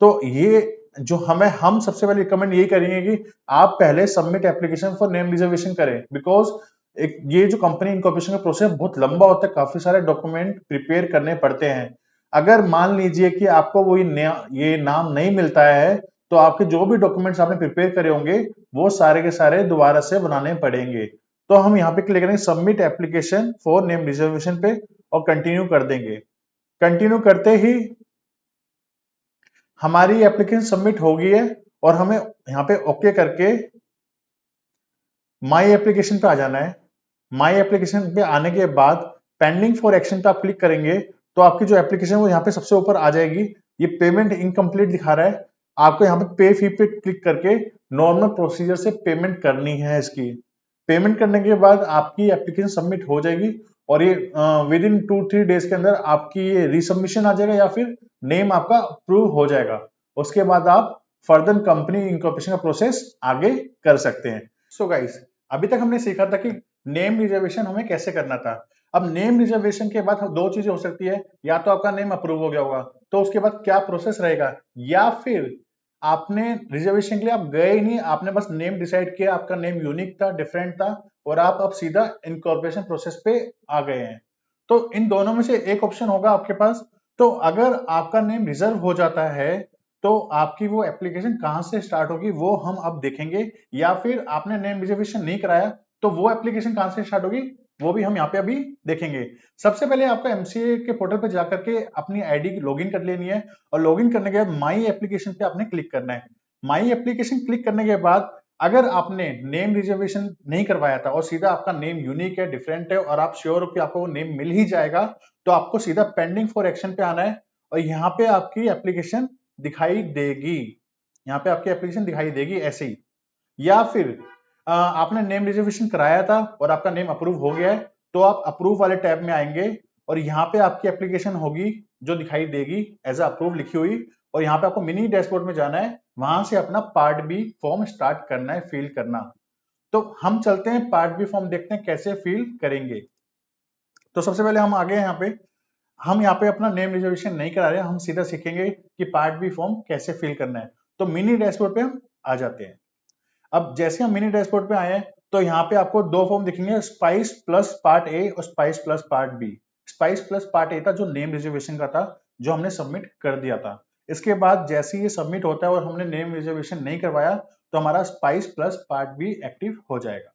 तो ये जो हम सबसे पहले रिकमेंड यही करेंगे कि आप पहले submit application for name reservation करें, बिकॉज ये जो कंपनी इनकॉर्पोरेशन का प्रोसेस बहुत लंबा होता है, काफी सारे डॉक्यूमेंट प्रिपेयर करने पड़ते हैं। अगर मान लीजिए कि आपको वो ये नाम नहीं मिलता है, तो आपके जो भी डॉक्यूमेंट्स आपने प्रिपेयर करे होंगे वो सारे के सारे दोबारा से बनाने पड़ेंगे। तो हम यहाँ पे क्लिक करेंगे submit application for name reservation पे और कंटिन्यू कर देंगे। कंटिन्यू करते ही हमारी एप्लीकेशन सबमिट हो गई है, और हमें यहाँ पे ओके करके माई एप्लीकेशन पे आ जाना है। माई एप्लीकेशन पे आने के बाद पेंडिंग फॉर एक्शन पे आप क्लिक करेंगे तो आपकी जो एप्लीकेशन है वो यहाँ पे सबसे ऊपर आ जाएगी। ये पेमेंट इनकम्प्लीट दिखा रहा है, आपको यहाँ पे पे फी पे क्लिक करके नॉर्मल प्रोसीजर से पेमेंट करनी है। इसकी पेमेंट करने के बाद आपकी एप्लीकेशन सबमिट हो जाएगी, और ये विद इन 2-3 डेज के अंदर आपकी ये रीसबमिशन आ जाएगा या फिर नेम आपका अप्रूव हो जाएगा। उसके बाद आप फर्दर कंपनी इनकॉर्पोरेशन का प्रोसेस आगे कर सकते हैं। सो गाइस, अभी तक हमने सीखा था कि नेम रिजर्वेशन हमें कैसे करना था। अब नेम रिजर्वेशन के बाद दो चीजें हो सकती है, या तो आपका नेम अप्रूव हो गया होगा तो उसके बाद क्या प्रोसेस रहेगा, या फिर आपने रिजर्वेशन के लिए आप गए ही नहीं, आपने बस नेम डिसाइड किया, आपका नेम यूनिक था, डिफरेंट था, और आप अब सीधा इनकॉर्पोरेशन प्रोसेस पे आ गए हैं। तो इन दोनों में से एक ऑप्शन होगा आपके पास। तो अगर आपका नेम रिजर्व हो जाता है तो आपकी वो एप्लीकेशन कहां से स्टार्ट होगी वो हम अब देखेंगे, या फिर आपने नेम रिजर्वेशन नहीं कराया तो वो एप्लीकेशन कहां से स्टार्ट होगी वो भी हम यहाँ पे अभी देखेंगे। सबसे पहले आपको एमसीए के पोर्टल पे जाकर के अपनी आईडी लॉगिन कर लेनी है, और लॉगिन करने के बाद माई एप्लीकेशन पे आपने क्लिक करना है। माई एप्लीकेशन क्लिक करने के बाद अगर आपने नेम रिजर्वेशन नहीं करवाया था और सीधा आपका नेम यूनिक है, डिफरेंट है, और आप श्योर हो कि आपको वो नेम मिल ही जाएगा, तो आपको सीधा पेंडिंग फॉर एक्शन पे आना है, और यहाँ पे आपकी एप्लीकेशन दिखाई देगी। यहाँ पे आपकी एप्लीकेशन दिखाई देगी ऐसे ही। या फिर आपने नेम रिजर्वेशन कराया था और आपका नेम अप्रूव हो गया है, तो आप अप्रूव वाले टैब में आएंगे और यहाँ पे आपकी एप्लीकेशन होगी जो दिखाई देगी एज अप्रूव लिखी हुई, और यहाँ पे आपको मिनी डैशबोर्ड में जाना है, वहां से अपना पार्ट बी फॉर्म स्टार्ट करना है, फिल करना। तो हम चलते हैं पार्ट बी फॉर्म देखते हैं कैसे फिल करेंगे। तो सबसे पहले हम आगे हम यहाँ पे अपना नेम रिजर्वेशन नहीं करा रहे, हम सीधा सीखेंगे कि पार्ट बी फॉर्म कैसे फिल करना है। तो मिनी डैशबोर्ड पे हम आ जाते हैं। अब जैसे हम मिनी डैशबोर्ड पे आए हैं तो यहाँ पे आपको दो फॉर्म दिखेंगे, स्पाइस प्लस पार्ट ए और spice plus part B. Spice plus part A था जो नेम रिजर्वेशन का था, जो हमने सबमिट कर दिया था। इसके बाद जैसे ही ये सबमिट होता है और हमने नेम रिजर्वेशन नहीं करवाया तो हमारा spice plus part be active हो जाएगा।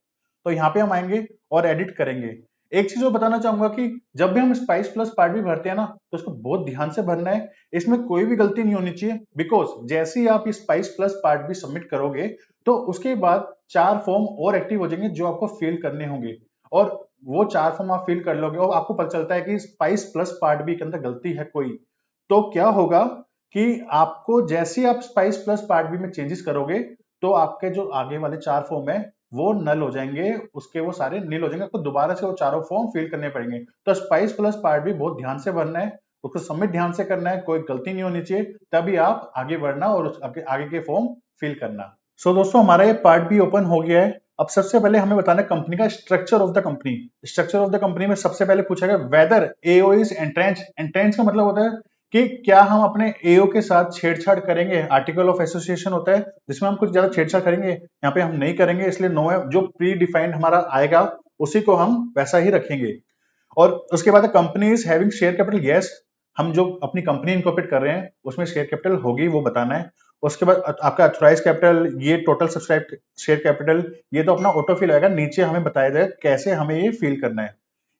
तो यहाँ पे हम आएंगे और एडिट करेंगे। एक चीज और बताना चाहूंगा कि जब भी हम स्पाइस प्लस पार्ट बी भरते हैं ना, तो इसको बहुत ध्यान से भरना है, इसमें कोई भी गलती नहीं होनी चाहिए, बिकॉज जैसे ही आप spice plus part B submit करोगे तो उसके बाद 4 फॉर्म और एक्टिव हो जाएंगे जो आपको फिल करने होंगे, और वो 4 फॉर्म आप फिल कर लोगे और आपको पता चलता है कि स्पाइस प्लस पार्ट बी के अंदर गलती है कोई, तो क्या होगा कि आपको जैसे ही आप स्पाइस प्लस पार्ट बी में चेंजेस करोगे तो आपके जो आगे वाले 4 फॉर्म है वो नल हो जाएंगे, उसके वो सारे नील हो जाएंगे, आपको दोबारा से वो चारों फॉर्म फिल करने पड़ेंगे। तो स्पाइस प्लस पार्ट भी बहुत ध्यान से भरना है, उसको सबमिट ध्यान से करना है, कोई गलती नहीं होनी चाहिए, तभी आप आगे बढ़ना और आगे के फॉर्म फिल करना। सो दोस्तों, हमारा ये पार्ट भी ओपन हो गया है। अब सबसे पहले हमें बताना है कंपनी का structure of the company. Structure of the company में सबसे पहले पूछा गया whether AO is entrench. Entrench का मतलब होता है कि क्या हम अपने एओ के साथ छेड़छाड़ करेंगे। आर्टिकल ऑफ एसोसिएशन होता है जिसमें हम कुछ ज्यादा छेड़छाड़ करेंगे, यहाँ पे हम नहीं करेंगे, इसलिए नो है। जो प्री डिफाइंड हमारा आएगा उसी को हम वैसा ही रखेंगे। और उसके बाद company is having share capital, yes, हम जो अपनी कंपनी इनकॉर्पोरेट कर रहे हैं उसमें शेयर कैपिटल होगी वो बताना है। उसके बाद आपका अथोराइज कैपिटल, ये टोटल सब्सक्राइब शेयर कैपिटल, ये तो अपना ऑटो फिल आएगा, नीचे हमें बताया जाएगा कैसे हमें ये फिल करना है।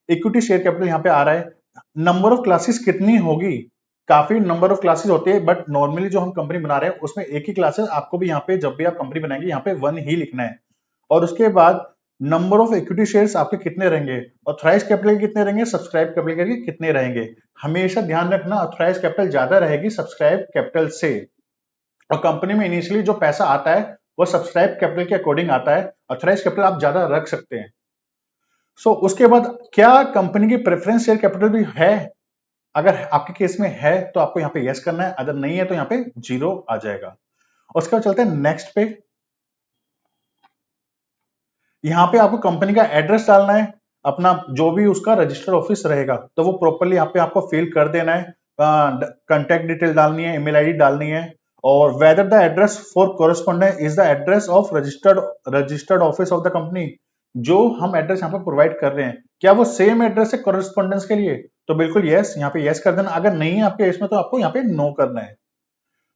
इक्विटी शेयर कैपिटल यहाँ पे आ रहा है। नंबर ऑफ क्लासेस कितनी होगी, काफी नंबर ऑफ क्लासेस होती है, बट नॉर्मली जो हम कंपनी बना रहे हैं उसमें एक ही क्लासेस, आपको भी यहाँ पे जब भी आप कंपनी बनाएंगे यहाँ पे 1 ही लिखना है। और उसके बाद नंबर ऑफ इक्विटी शेयर्स आपके कितने रहेंगे, ऑथराइज कैपिटल कितने रहेंगे, सब्सक्राइब कैपिटल के कितने रहेंगे। हमेशा ध्यान रखना ऑथराइज कैपिटल ज्यादा रहेगी सब्सक्राइब कैपिटल से, और कंपनी में इनिशियली जो पैसा आता है वो सब्सक्राइब कैपिटल के अकॉर्डिंग आता है, ऑथराइज कैपिटल आप ज्यादा रख सकते हैं। उसके बाद क्या कंपनी की प्रेफरेंस शेयर कैपिटल भी है, अगर आपके केस में है तो आपको यहाँ पे यस करना है, अगर नहीं है तो यहाँ पे 0 आ जाएगा। उसके बाद चलते हैं नेक्स्ट पे। यहाँ पे आपको कंपनी का एड्रेस डालना है, अपना जो भी उसका रजिस्टर्ड ऑफिस रहेगा तो वो प्रॉपरली यहाँ पे आपको फिल कर देना है। कांटेक्ट डिटेल डालनी है, ईमेल आईडी डालनी है, और whether the address for correspondent is the address of registered office of the company. जो हम एड्रेस यहाँ पे प्रोवाइड कर रहे हैं क्या वो सेम एड्रेस है कोरस्पॉन्डेंस के लिए, तो बिल्कुल यस, यहाँ पे यस कर देना। अगर नहीं है आपके इसमें तो आपको यहाँ पे नो करना है।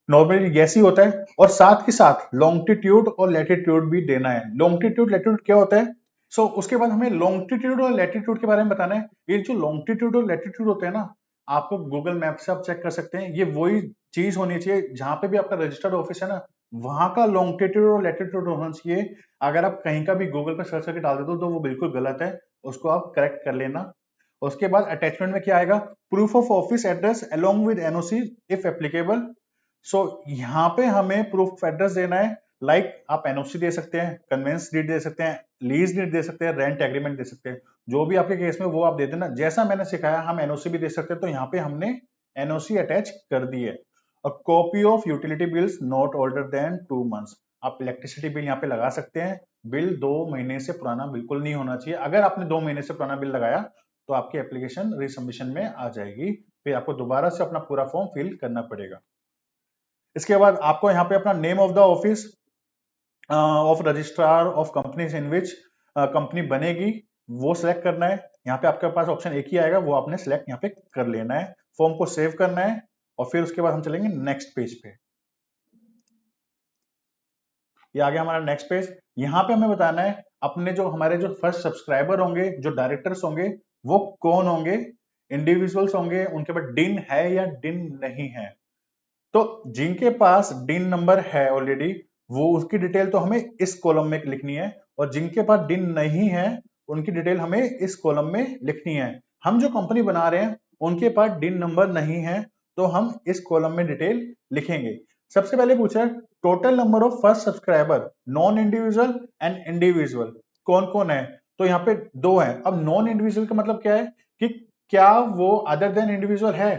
नॉर्मली यस ही होता है, और साथ के साथ लॉन्गिट्यूड और लैटिट्यूड भी देना है। लॉन्गिट्यूड लैटिट्यूड क्या होता है, उसके बाद हमें लॉन्गिट्यूड और लैटिट्यूड के बारे में बताना है। ये जो लॉन्गिट्यूड और लैटिट्यूड होते हैं ना, आपको गूगल मैप से आप चेक कर सकते हैं, ये वही चीज होनी चाहिए जहां पे भी आपका रजिस्टर्ड ऑफिस है ना, वहां का लॉन्गिट्यूड और लैटिट्यूड होना चाहिए। अगर आप कहीं का भी गूगल पे सर्च करके डाल देते हो तो वो बिल्कुल गलत है, उसको आप करेक्ट कर लेना। उसके बाद अटैचमेंट में क्या आएगा, proof of office address along with NOC if applicable. यहाँ पे हमें प्रूफ ऑफ एड्रेस देना है, लाइक आप एनओसी दे सकते हैं, कन्वेंस डीड दे सकते हैं, लीज डीड दे सकते हैं, रेंट एग्रीमेंट दे सकते हैं, जो भी आपके केस में वो आप दे देना। जैसा मैंने सिखाया हम एनओसी भी दे सकते हैं, तो यहाँ पे हमने एनओसी अटैच कर दी है। और copy of utility bills not older than 2 months, आप इलेक्ट्रिसिटी बिल यहाँ पे लगा सकते हैं। बिल 2 महीने से पुराना बिल्कुल नहीं होना चाहिए, अगर आपने 2 महीने से पुराना बिल लगाया तो आपकी एप्लीकेशन रिसबमिशन में आ जाएगी, फिर आपको दोबारा से अपना पूरा फॉर्म फिल करना पड़ेगा। इसके बाद आपको यहाँ पे अपना name of the office of registrar of companies in which company बनेगी वो सिलेक्ट करना है। यहाँ पे आपके पास ऑप्शन एक ही आएगा, वो आपने सिलेक्ट यहाँ पे कर लेना है, फॉर्म को सेव करना है, और फिर उसके बाद हम चलेंगे नेक्स्ट पेज पे। ये आ गया हमारा नेक्स्ट पेज। यहाँ पे हमें बताना है अपने जो हमारे जो फर्स्ट सब्सक्राइबर होंगे, जो डायरेक्टर्स होंगे, वो कौन होंगे, इंडिविजुअल्स होंगे, उनके पास डिन है या डिन नहीं है। तो जिनके पास डिन नंबर है ऑलरेडी, वो उसकी डिटेल तो हमें इस कॉलम में लिखनी है, और जिनके पास डिन नहीं है उनकी डिटेल हमें इस कॉलम में लिखनी है। हम जो कंपनी बना रहे हैं उनके पास डिन नंबर नहीं है, तो हम इस कॉलम में डिटेल लिखेंगे। सबसे पहले पूछा है total number of first subscriber, non individual and individual कौन कौन है, तो यहाँ पे 2 है। अब नॉन इंडिविजुअल का मतलब क्या है कि क्या वो अदर देन इंडिविजुअल है,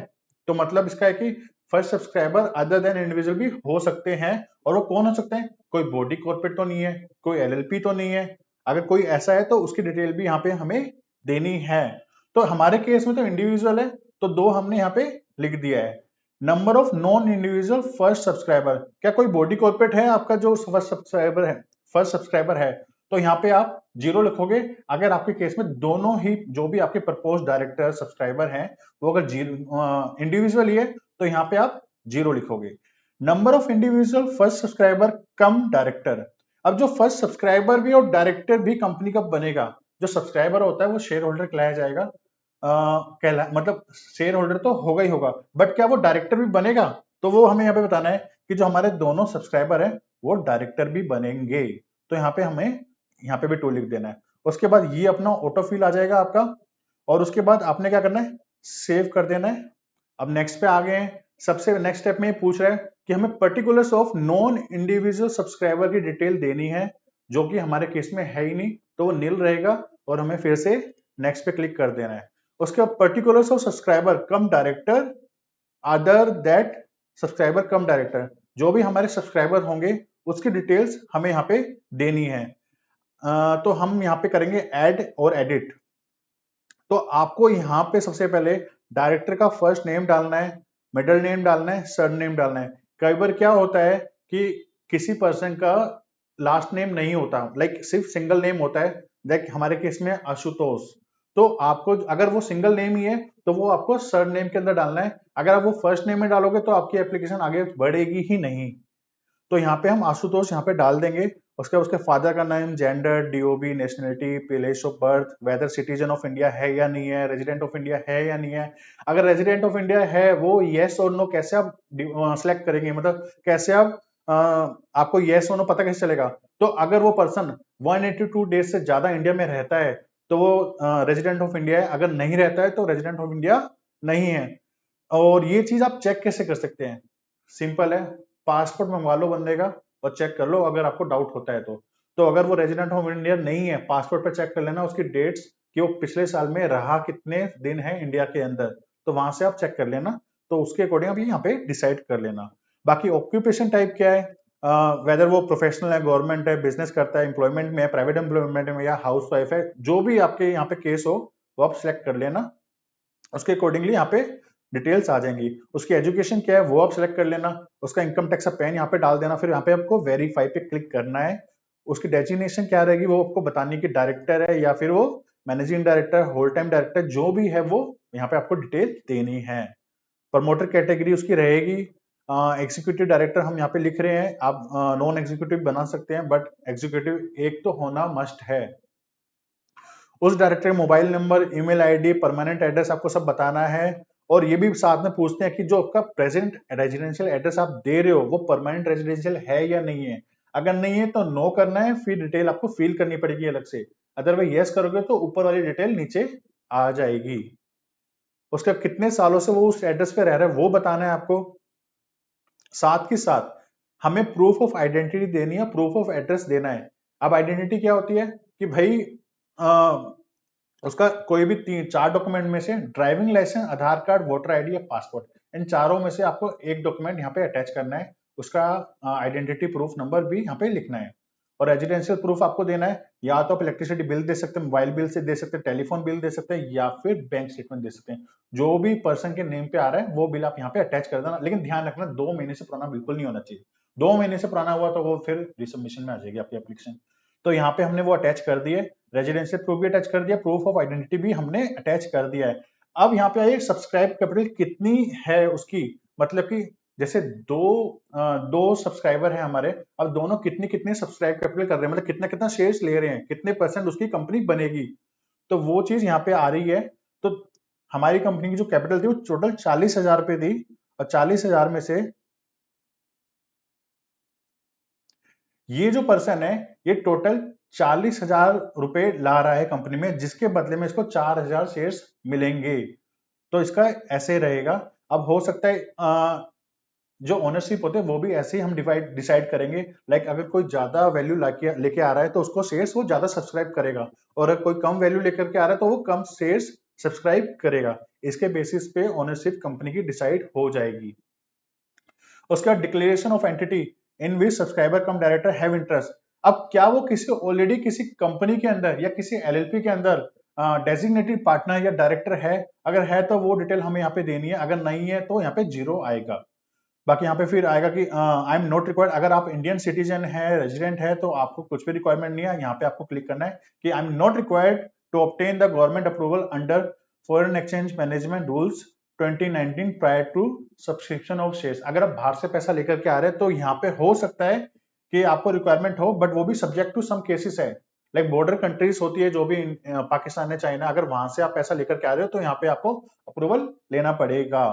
तो मतलब इसका है कि first subscriber other than individual भी हो सकते हैं, और वो कौन हो सकते हैं, कोई बॉडी कॉर्पोरेट तो नहीं है, कोई एलएलपी तो नहीं है। अगर कोई ऐसा है तो उसकी डिटेल भी यहाँ पे हमें देनी है। तो हमारे केस में तो इंडिविजुअल है, तो 2 हमने यहाँ पे लिख दिया है। Number of non individual first subscriber, क्या कोई बॉडी कॉर्पोरेट है आपका जो फर्स्ट सब्सक्राइबर है, तो यहाँ पे आप 0 लिखोगे। अगर आपके केस में दोनों ही जो भी आपके प्रपोज डायरेक्टर सब्सक्राइबर हैं वो अगर इंडिविजुअल ही है तो यहाँ पे आप 0 लिखोगे। Number of individual first subscriber come director, अब जो फर्स्ट सब्सक्राइबर भी और डायरेक्टर भी कंपनी का बनेगा, जो सब्सक्राइबर होता है वो शेयर होल्डर कहलाया जाएगा, मतलब शेयर होल्डर तो होगा ही होगा, बट क्या वो डायरेक्टर भी बनेगा, तो वो हमें यहाँ पे बताना है कि जो हमारे दोनों सब्सक्राइबर हैं वो डायरेक्टर भी बनेंगे, तो यहाँ पे हमें यहाँ पे भी 2 लिख देना है। उसके बाद ये अपना ऑटो फिल आ जाएगा आपका, और उसके बाद आपने क्या करना है, सेव कर देना है। अब नेक्स्ट पे आ गए हैं। सबसे नेक्स्ट स्टेप में पूछ रहा है कि हमें particulars of non individual subscriber की डिटेल देनी है, जो कि हमारे केस में है ही नहीं, तो वो नील रहेगा, और हमें फिर से नेक्स्ट पे क्लिक कर देना है। उसके बाद particulars of subscriber come director other that subscriber come director, जो भी हमारे सब्सक्राइबर होंगे उसकी डिटेल्स हमें यहाँ पे देनी है। तो हम यहाँ पे करेंगे ऐड और एडिट। तो आपको यहाँ पे सबसे पहले डायरेक्टर का फर्स्ट नेम डालना है, मिडिल नेम डालना है, सर नेम डालना है। कई बार क्या होता है कि किसी पर्सन का लास्ट नेम नहीं होता, लाइक सिर्फ सिंगल नेम होता है, लाइक हमारे केस में आशुतोष, तो आपको अगर वो सिंगल नेम ही है तो वो आपको सर नेम के अंदर डालना है। अगर आप वो फर्स्ट नेम में डालोगे तो आपकी एप्लीकेशन आगे बढ़ेगी ही नहीं। तो यहाँ पे हम आशुतोष यहाँ पे डाल देंगे। उसके उसके फादर का नाम, gender, DOB, nationality, place of birth, whether citizen of India है या नहीं है, रेजिडेंट ऑफ इंडिया है या नहीं है। अगर रेजिडेंट ऑफ इंडिया है, वो येस और नो कैसे आप सिलेक्ट करेंगे, मतलब कैसे आप आपको येस और नो पता कैसे चलेगा। तो अगर वो पर्सन 182 डेज से ज्यादा इंडिया में रहता है तो वो रेजिडेंट ऑफ इंडिया है, अगर नहीं रहता है तो रेजिडेंट ऑफ इंडिया नहीं है। और ये चीज आप चेक कैसे कर सकते हैं, सिंपल है, पासपोर्ट मंगवा लो बंदे का और चेक कर लो अगर आपको डाउट होता है तो अगर वो रेजिडेंट ऑफ इंडिया नहीं है, पासपोर्ट पे चेक कर लेना उसकी डेट्स कि वो पिछले साल में रहा कितने दिन है इंडिया के अंदर, तो वहां से आप चेक कर लेना, तो उसके अकॉर्डिंग आप यहाँ पे डिसाइड कर लेना। बाकी ऑक्यूपेशन टाइप क्या है, वेदर वो प्रोफेशनल है, गवर्नमेंट है, बिजनेस करता है, एम्प्लॉयमेंट में है, प्राइवेट एम्प्लॉयमेंट में या हाउस वाइफ है, जो भी आपके यहाँ पे केस हो वो आप सिलेक्ट कर लेना। उसके अकॉर्डिंगली यहाँ पे डिटेल्स आ जाएंगी। उसकी एजुकेशन क्या है वो आप सिलेक्ट कर लेना, उसका इनकम टैक्स का पैन यहाँ पे डाल देना, फिर यहाँ पे आपको वेरीफाई पे क्लिक करना है। उसकी डेजिग्नेशन क्या रहेगी वो आपको बतानी कि डायरेक्टर है या फिर वो managing director, whole time director, जो भी है वो यहाँ पे आपको डिटेल देनी है। प्रमोटर कैटेगरी उसकी रहेगी, एग्जीक्यूटिव डायरेक्टर हम यहाँ पे लिख रहे हैं, आप नॉन एग्जीक्यूटिव बना सकते हैं बट एग्जीक्यूटिव एक तो होना मस्ट है। उस डायरेक्टर का mobile number, email ID, permanent address आपको सब बताना है। और ये भी साथ में पूछते हैं कि जो आपका प्रेजेंट रेजिडेंशियल एड्रेस आप दे रहे हो वो परमानेंट रेजिडेंशियल है या नहीं है। अगर नहीं है तो नो करना है, फिर डिटेल आपको फिल करनी पड़ेगी अलग से। अदरवाइज यस करोगे तो ऊपर वाली डिटेल नीचे आ जाएगी। उसका कितने सालों से वो उस एड्रेस पे रह रहा है वो बताना है आपको। साथ ही साथ हमें प्रूफ ऑफ आइडेंटिटी देनी है, प्रूफ ऑफ एड्रेस देना है। अब आइडेंटिटी क्या होती है कि भाई उसका कोई भी 4 डॉक्यूमेंट में से ड्राइविंग लाइसेंस, आधार कार्ड, वोटर आईडी या पासपोर्ट, इन चारों में से आपको एक डॉक्यूमेंट यहाँ पे अटैच करना है। उसका आइडेंटिटी प्रूफ नंबर भी यहाँ पे लिखना है। और रेजिडेंशियल प्रूफ आपको देना है, या तो आप इलेक्ट्रिसिटी बिल दे सकते हैं, मोबाइल बिल से दे सकते हैं, टेलीफोन बिल दे सकते हैं, या फिर बैंक स्टेटमेंट दे सकते हैं। जो भी पर्सन के नेम पे आ रहा है वो बिल आप यहाँ पे अटैच कर देना, लेकिन ध्यान रखना 2 महीने से पुराना बिल्कुल नहीं होना चाहिए। 2 महीने से पुराना हुआ तो वो फिर रिसबमिशन में आ जाएगी आपकी एप्लीकेशन। तो यहाँ पे हमने वो अटैच कर दिए, रेजिडेंशियल प्रूफ भी अटैच कर दिया, प्रूफ ऑफ आइडेंटिटी भी हमने अटैच कर दिया है। अब यहाँ पे आइए, सब्सक्राइब कैपिटल कितनी है उसकी, मतलब कि जैसे दो सब्सक्राइबर है हमारे, अब दोनों कितनी कितनी सब्सक्राइब कैपिटल कर रहे हैं, मतलब कितना कितना शेयर्स ले रहे हैं, कितने परसेंट उसकी कंपनी बनेगी, तो वो चीज यहाँ पे आ रही है। तो हमारी कंपनी की जो कैपिटल थी वो टोटल 40,000 रुपए थी, और 40,000 में से ये जो पर्सन है ये टोटल 40,000 रुपए ला रहा है कंपनी में, जिसके बदले में इसको 4,000 शेयर्स मिलेंगे। तो इसका ऐसे रहेगा। अब हो सकता है जो ओनरशिप होते हैं वो भी ऐसे ही हम डिसाइड करेंगे। लाइक अगर कोई ज्यादा वैल्यू लेके आ रहा है तो उसको शेयर्स वो ज्यादा सब्सक्राइब करेगा, और अगर कोई कम वैल्यू लेकर के आ रहा है तो वो कम शेयर्स सब्सक्राइब करेगा। इसके बेसिस पे ओनरशिप कंपनी की डिसाइड हो जाएगी। उसके बाद declaration of entity in which subscriber come director have interest. अब क्या वो किसी ऑलरेडी किसी कंपनी के अंदर या किसी एलएलपी के अंदर डेजिग्नेटेड पार्टनर या डायरेक्टर है, अगर है तो वो डिटेल हमें यहाँ पे देनी है, अगर नहीं है तो यहाँ पे 0 आएगा। बाकी यहाँ पे फिर आएगा कि आई एम नॉट रिक्वायर्ड, अगर आप इंडियन सिटीजन है, रेजिडेंट है, तो आपको कुछ भी रिक्वायरमेंट नहीं है। यहाँ पे आपको क्लिक करना है कि I am not required to obtain the government approval under foreign exchange management rules 2019 prior to subscription of shares. अगर आप बाहर से पैसा लेकर के आ रहे हैं तो यहाँ पे हो सकता है कि आपको रिक्वायरमेंट हो, बट वो भी सब्जेक्ट टू सम केसेस है। लाइक बॉर्डर कंट्रीज होती है जो भी पाकिस्तान है, चाइना, अगर वहां से आप पैसा लेकर के आ रहे हो तो यहाँ पे आपको अप्रूवल लेना पड़ेगा।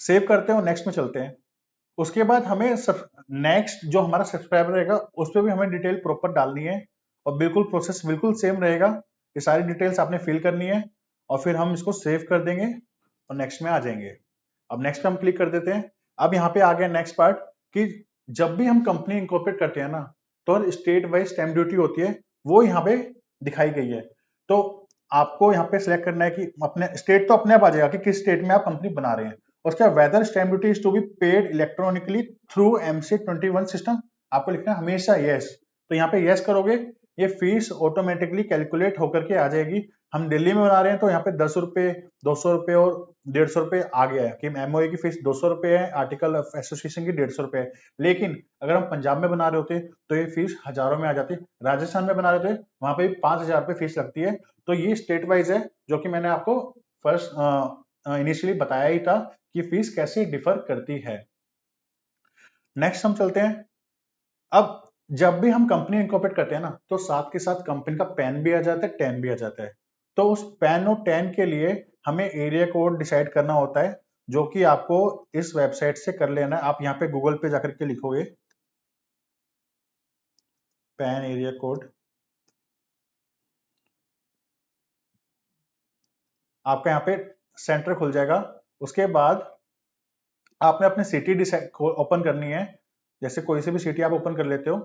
सेव करते हैं और नेक्स्ट में चलते हैं। उसके बाद हमें नेक्स्ट जो हमारा सब्सक्राइबर रहेगा उस पर भी हमें डिटेल प्रॉपर डालनी है, और बिल्कुल प्रोसेस बिल्कुल सेम रहेगा। ये सारी डिटेल्स आपने फिल करनी है और फिर हम इसको सेव कर देंगे और नेक्स्ट में आ जाएंगे। अब नेक्स्ट पे हम क्लिक कर देते हैं। अब यहाँ पे आ गया नेक्स्ट पार्ट कि जब भी हम कंपनी इंकॉर्पोरेट करते हैं ना, तो स्टेट वाइज स्टैम्प ड्यूटी होती है, वो यहाँ पे दिखाई गई है। तो आपको यहाँ पे सिलेक्ट करना है कि अपने स्टेट, तो अपने आप आ जाएगा कि किस स्टेट में आप कंपनी बना रहे हैं। उसका whether stamp duty is to be paid electronically through MC21 system, आपको लिखना है हमेशा यस। तो यहाँ पे यस करोगे, ये फीस ऑटोमेटिकली कैलकुलेट होकर के आ जाएगी। हम दिल्ली में बना रहे हैं तो यहाँ पे 10 रुपए, 200 रुपए और 150 रुपए आ गया है कि एमओए की फीस 200 रुपए है, आर्टिकल ऑफ एसोसिएशन की 150 रुपए है। लेकिन अगर हम पंजाब में बना रहे होते तो ये फीस हजारों में आ जाती। राजस्थान में बना रहे थे वहां पे 5,000 रुपए फीस लगती है। तो ये स्टेट वाइज है, जो कि मैंने आपको फर्स्ट इनिशियली बताया ही था कि फीस कैसे डिफर करती है। नेक्स्ट हम चलते हैं। अब जब भी हम कंपनी इनकॉर्पोरेट करते हैं ना, तो साथ के साथ कंपनी का पैन भी आ जाता है, टैन भी आ जाता है। तो उस पैन और टैन के लिए हमें एरिया कोड डिसाइड करना होता है, जो कि आपको इस वेबसाइट से कर लेना है। आप यहाँ पे गूगल पे जाकर के लिखोगे पैन एरिया कोड, आपका यहाँ पे सेंटर खुल जाएगा। उसके बाद आपने अपनी सिटी डिसाइड ओपन करनी है। जैसे कोई सी भी सिटी आप ओपन कर लेते हो,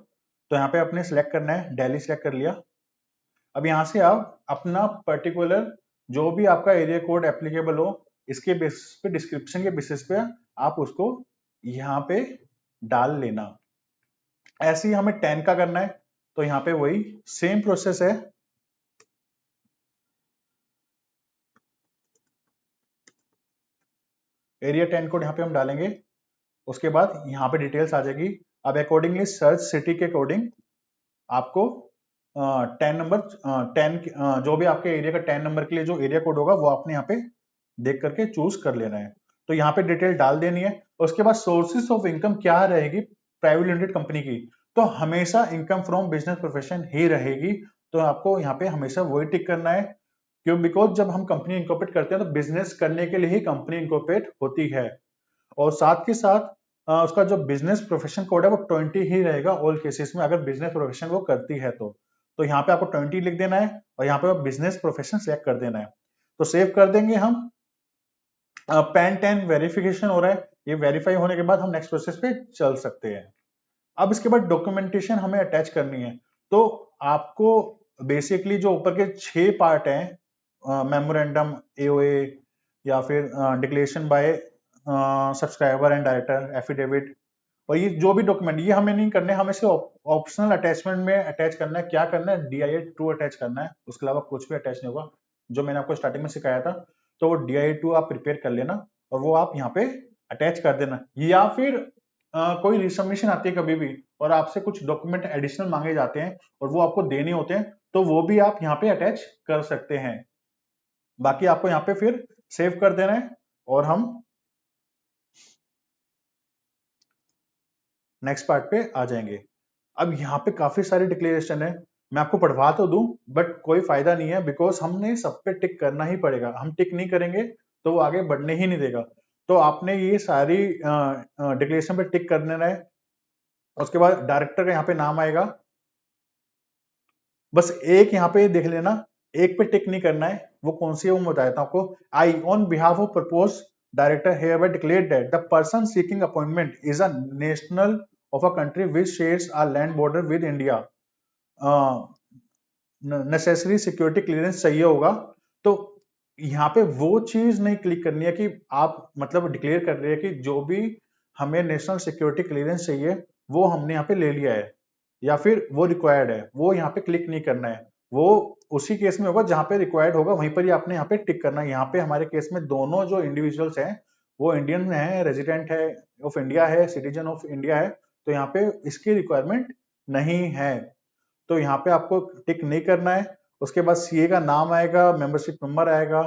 तो यहाँ पे अपने सिलेक्ट करना है, दिल्ली सिलेक्ट कर लिया। अब यहाँ से आप अपना पर्टिकुलर जो भी आपका एरिया कोड एप्लीकेबल हो, इसके बेसिस पे, डिस्क्रिप्शन के बेसिस पे आप उसको यहाँ पे डाल लेना। ऐसे ही हमें 10 का करना है, तो यहाँ पे वही सेम प्रोसेस है। एरिया 10 कोड यहाँ पे हम डालेंगे। उसके बाद यहाँ पे डिटेल्स आ जाएगी। अब अकॉर्डिंगली सर्च सिटी के अकॉर्डिंग आपको 10 नंबर 10 जो भी आपके एरिया का 10 नंबर के लिए जो एरिया कोड होगा वो आपने यहाँ पे देख करके चूज कर लेना है। तो यहाँ पे डिटेल डाल देनी है। उसके बाद सोर्सेस ऑफ इनकम क्या रहेगी प्राइवेट लिमिटेड कंपनी की, तो हमेशा इनकम फ्रॉम बिजनेस प्रोफेशन ही रहेगी। तो आपको यहाँ पे हमेशा वही टिक करना है, क्यों? बिकॉज जब हम कंपनी इनकॉर्पोरेट करते हैं तो बिजनेस करने के लिए ही कंपनी इनकॉर्पोरेट होती है। और साथ के साथ उसका जो बिजनेस प्रोफेशन कोड है वो 20 ही रहेगा ऑल केसेस में, अगर बिजनेस प्रोफेशन वो करती है तो यहाँ पे आपको 20 लिख देना है और यहाँ पे बिजनेस प्रोफेशन सेलेक्ट कर देना है। तो सेव कर देंगे हम। पैन 10 वेरिफिकेशन हो रहा है, ये वेरीफाई होने के बाद हम नेक्स्ट प्रोसेस पे चल सकते हैं। अब इसके बाद डॉक्यूमेंटेशन हमें अटैच करनी है। तो आपको बेसिकली जो ऊपर के 6 पार्ट हैं, मेमोरेंडम, एओए, या फिर declaration bye subscriber and director, affidavit, और ये जो भी डॉक्यूमेंट, ये हमें नहीं करने, हमें सिर्फ ऑप्शनल अटैचमेंट में अटैच करना है। क्या करना है? DIA 2 अटैच करना है, उसके अलावा कुछ भी अटैच नहीं होगा, जो मैंने आपको स्टार्टिंग में सिखाया था। तो वो DIA 2 आप प्रिपेयर कर लेना और वो आप यहाँ पे अटैच कर देना। या फिर कोई रिसबमिशन आती है कभी भी और आपसे कुछ डॉक्यूमेंट एडिशनल मांगे जाते हैं और वो आपको देने होते हैं, तो वो भी आप यहाँ पे अटैच कर सकते हैं। बाकी आपको यहाँ पे फिर सेव कर देना है और हम नेक्स्ट पार्ट पे आ जाएंगे। अब यहाँ पे काफी सारी डिक्लेरेशन है, मैं आपको पढ़वा तो दूं बट कोई फायदा नहीं है, बिकॉज हमने सब पे टिक करना ही पड़ेगा। हम टिक नहीं करेंगे तो वो आगे बढ़ने ही नहीं देगा। तो आपने ये सारी डिक्लेरेशन पे टिक कर देना है। उसके बाद डायरेक्टर का यहाँ पे नाम आएगा, बस एक यहाँ पे देख लेना, एक पे टिक नहीं करना है। वो कौन सी है वो मैं बता देता हूँ आपको। I on behalf of propose director hereby declare that the person seeking appointment is a national of a country which shares a land border with India. Necessary security clearance चाहिए होगा। तो यहाँ पे वो चीज नहीं क्लिक करनी है कि आप मतलब डिक्लेयर कर रहे हैं कि जो भी हमें नेशनल सिक्योरिटी क्लियरेंस चाहिए वो हमने यहाँ पे ले लिया है या फिर वो रिक्वायर्ड है, वो यहाँ पे क्लिक नहीं करना है। वो उसी केस में होगा जहां पे रिक्वायर्ड होगा, वहीं पर ही आपने यहाँ पे टिक करना है। यहाँ पे हमारे केस में दोनों जो इंडिविजुअल्स हैं वो इंडियन है, रेजिडेंट है ऑफ इंडिया है, सिटीजन ऑफ इंडिया है, तो यहाँ पे इसकी रिक्वायरमेंट नहीं है। तो यहाँ पे आपको टिक नहीं करना है। उसके बाद सीए का नाम आएगा, मेंबरशिप नंबर आएगा।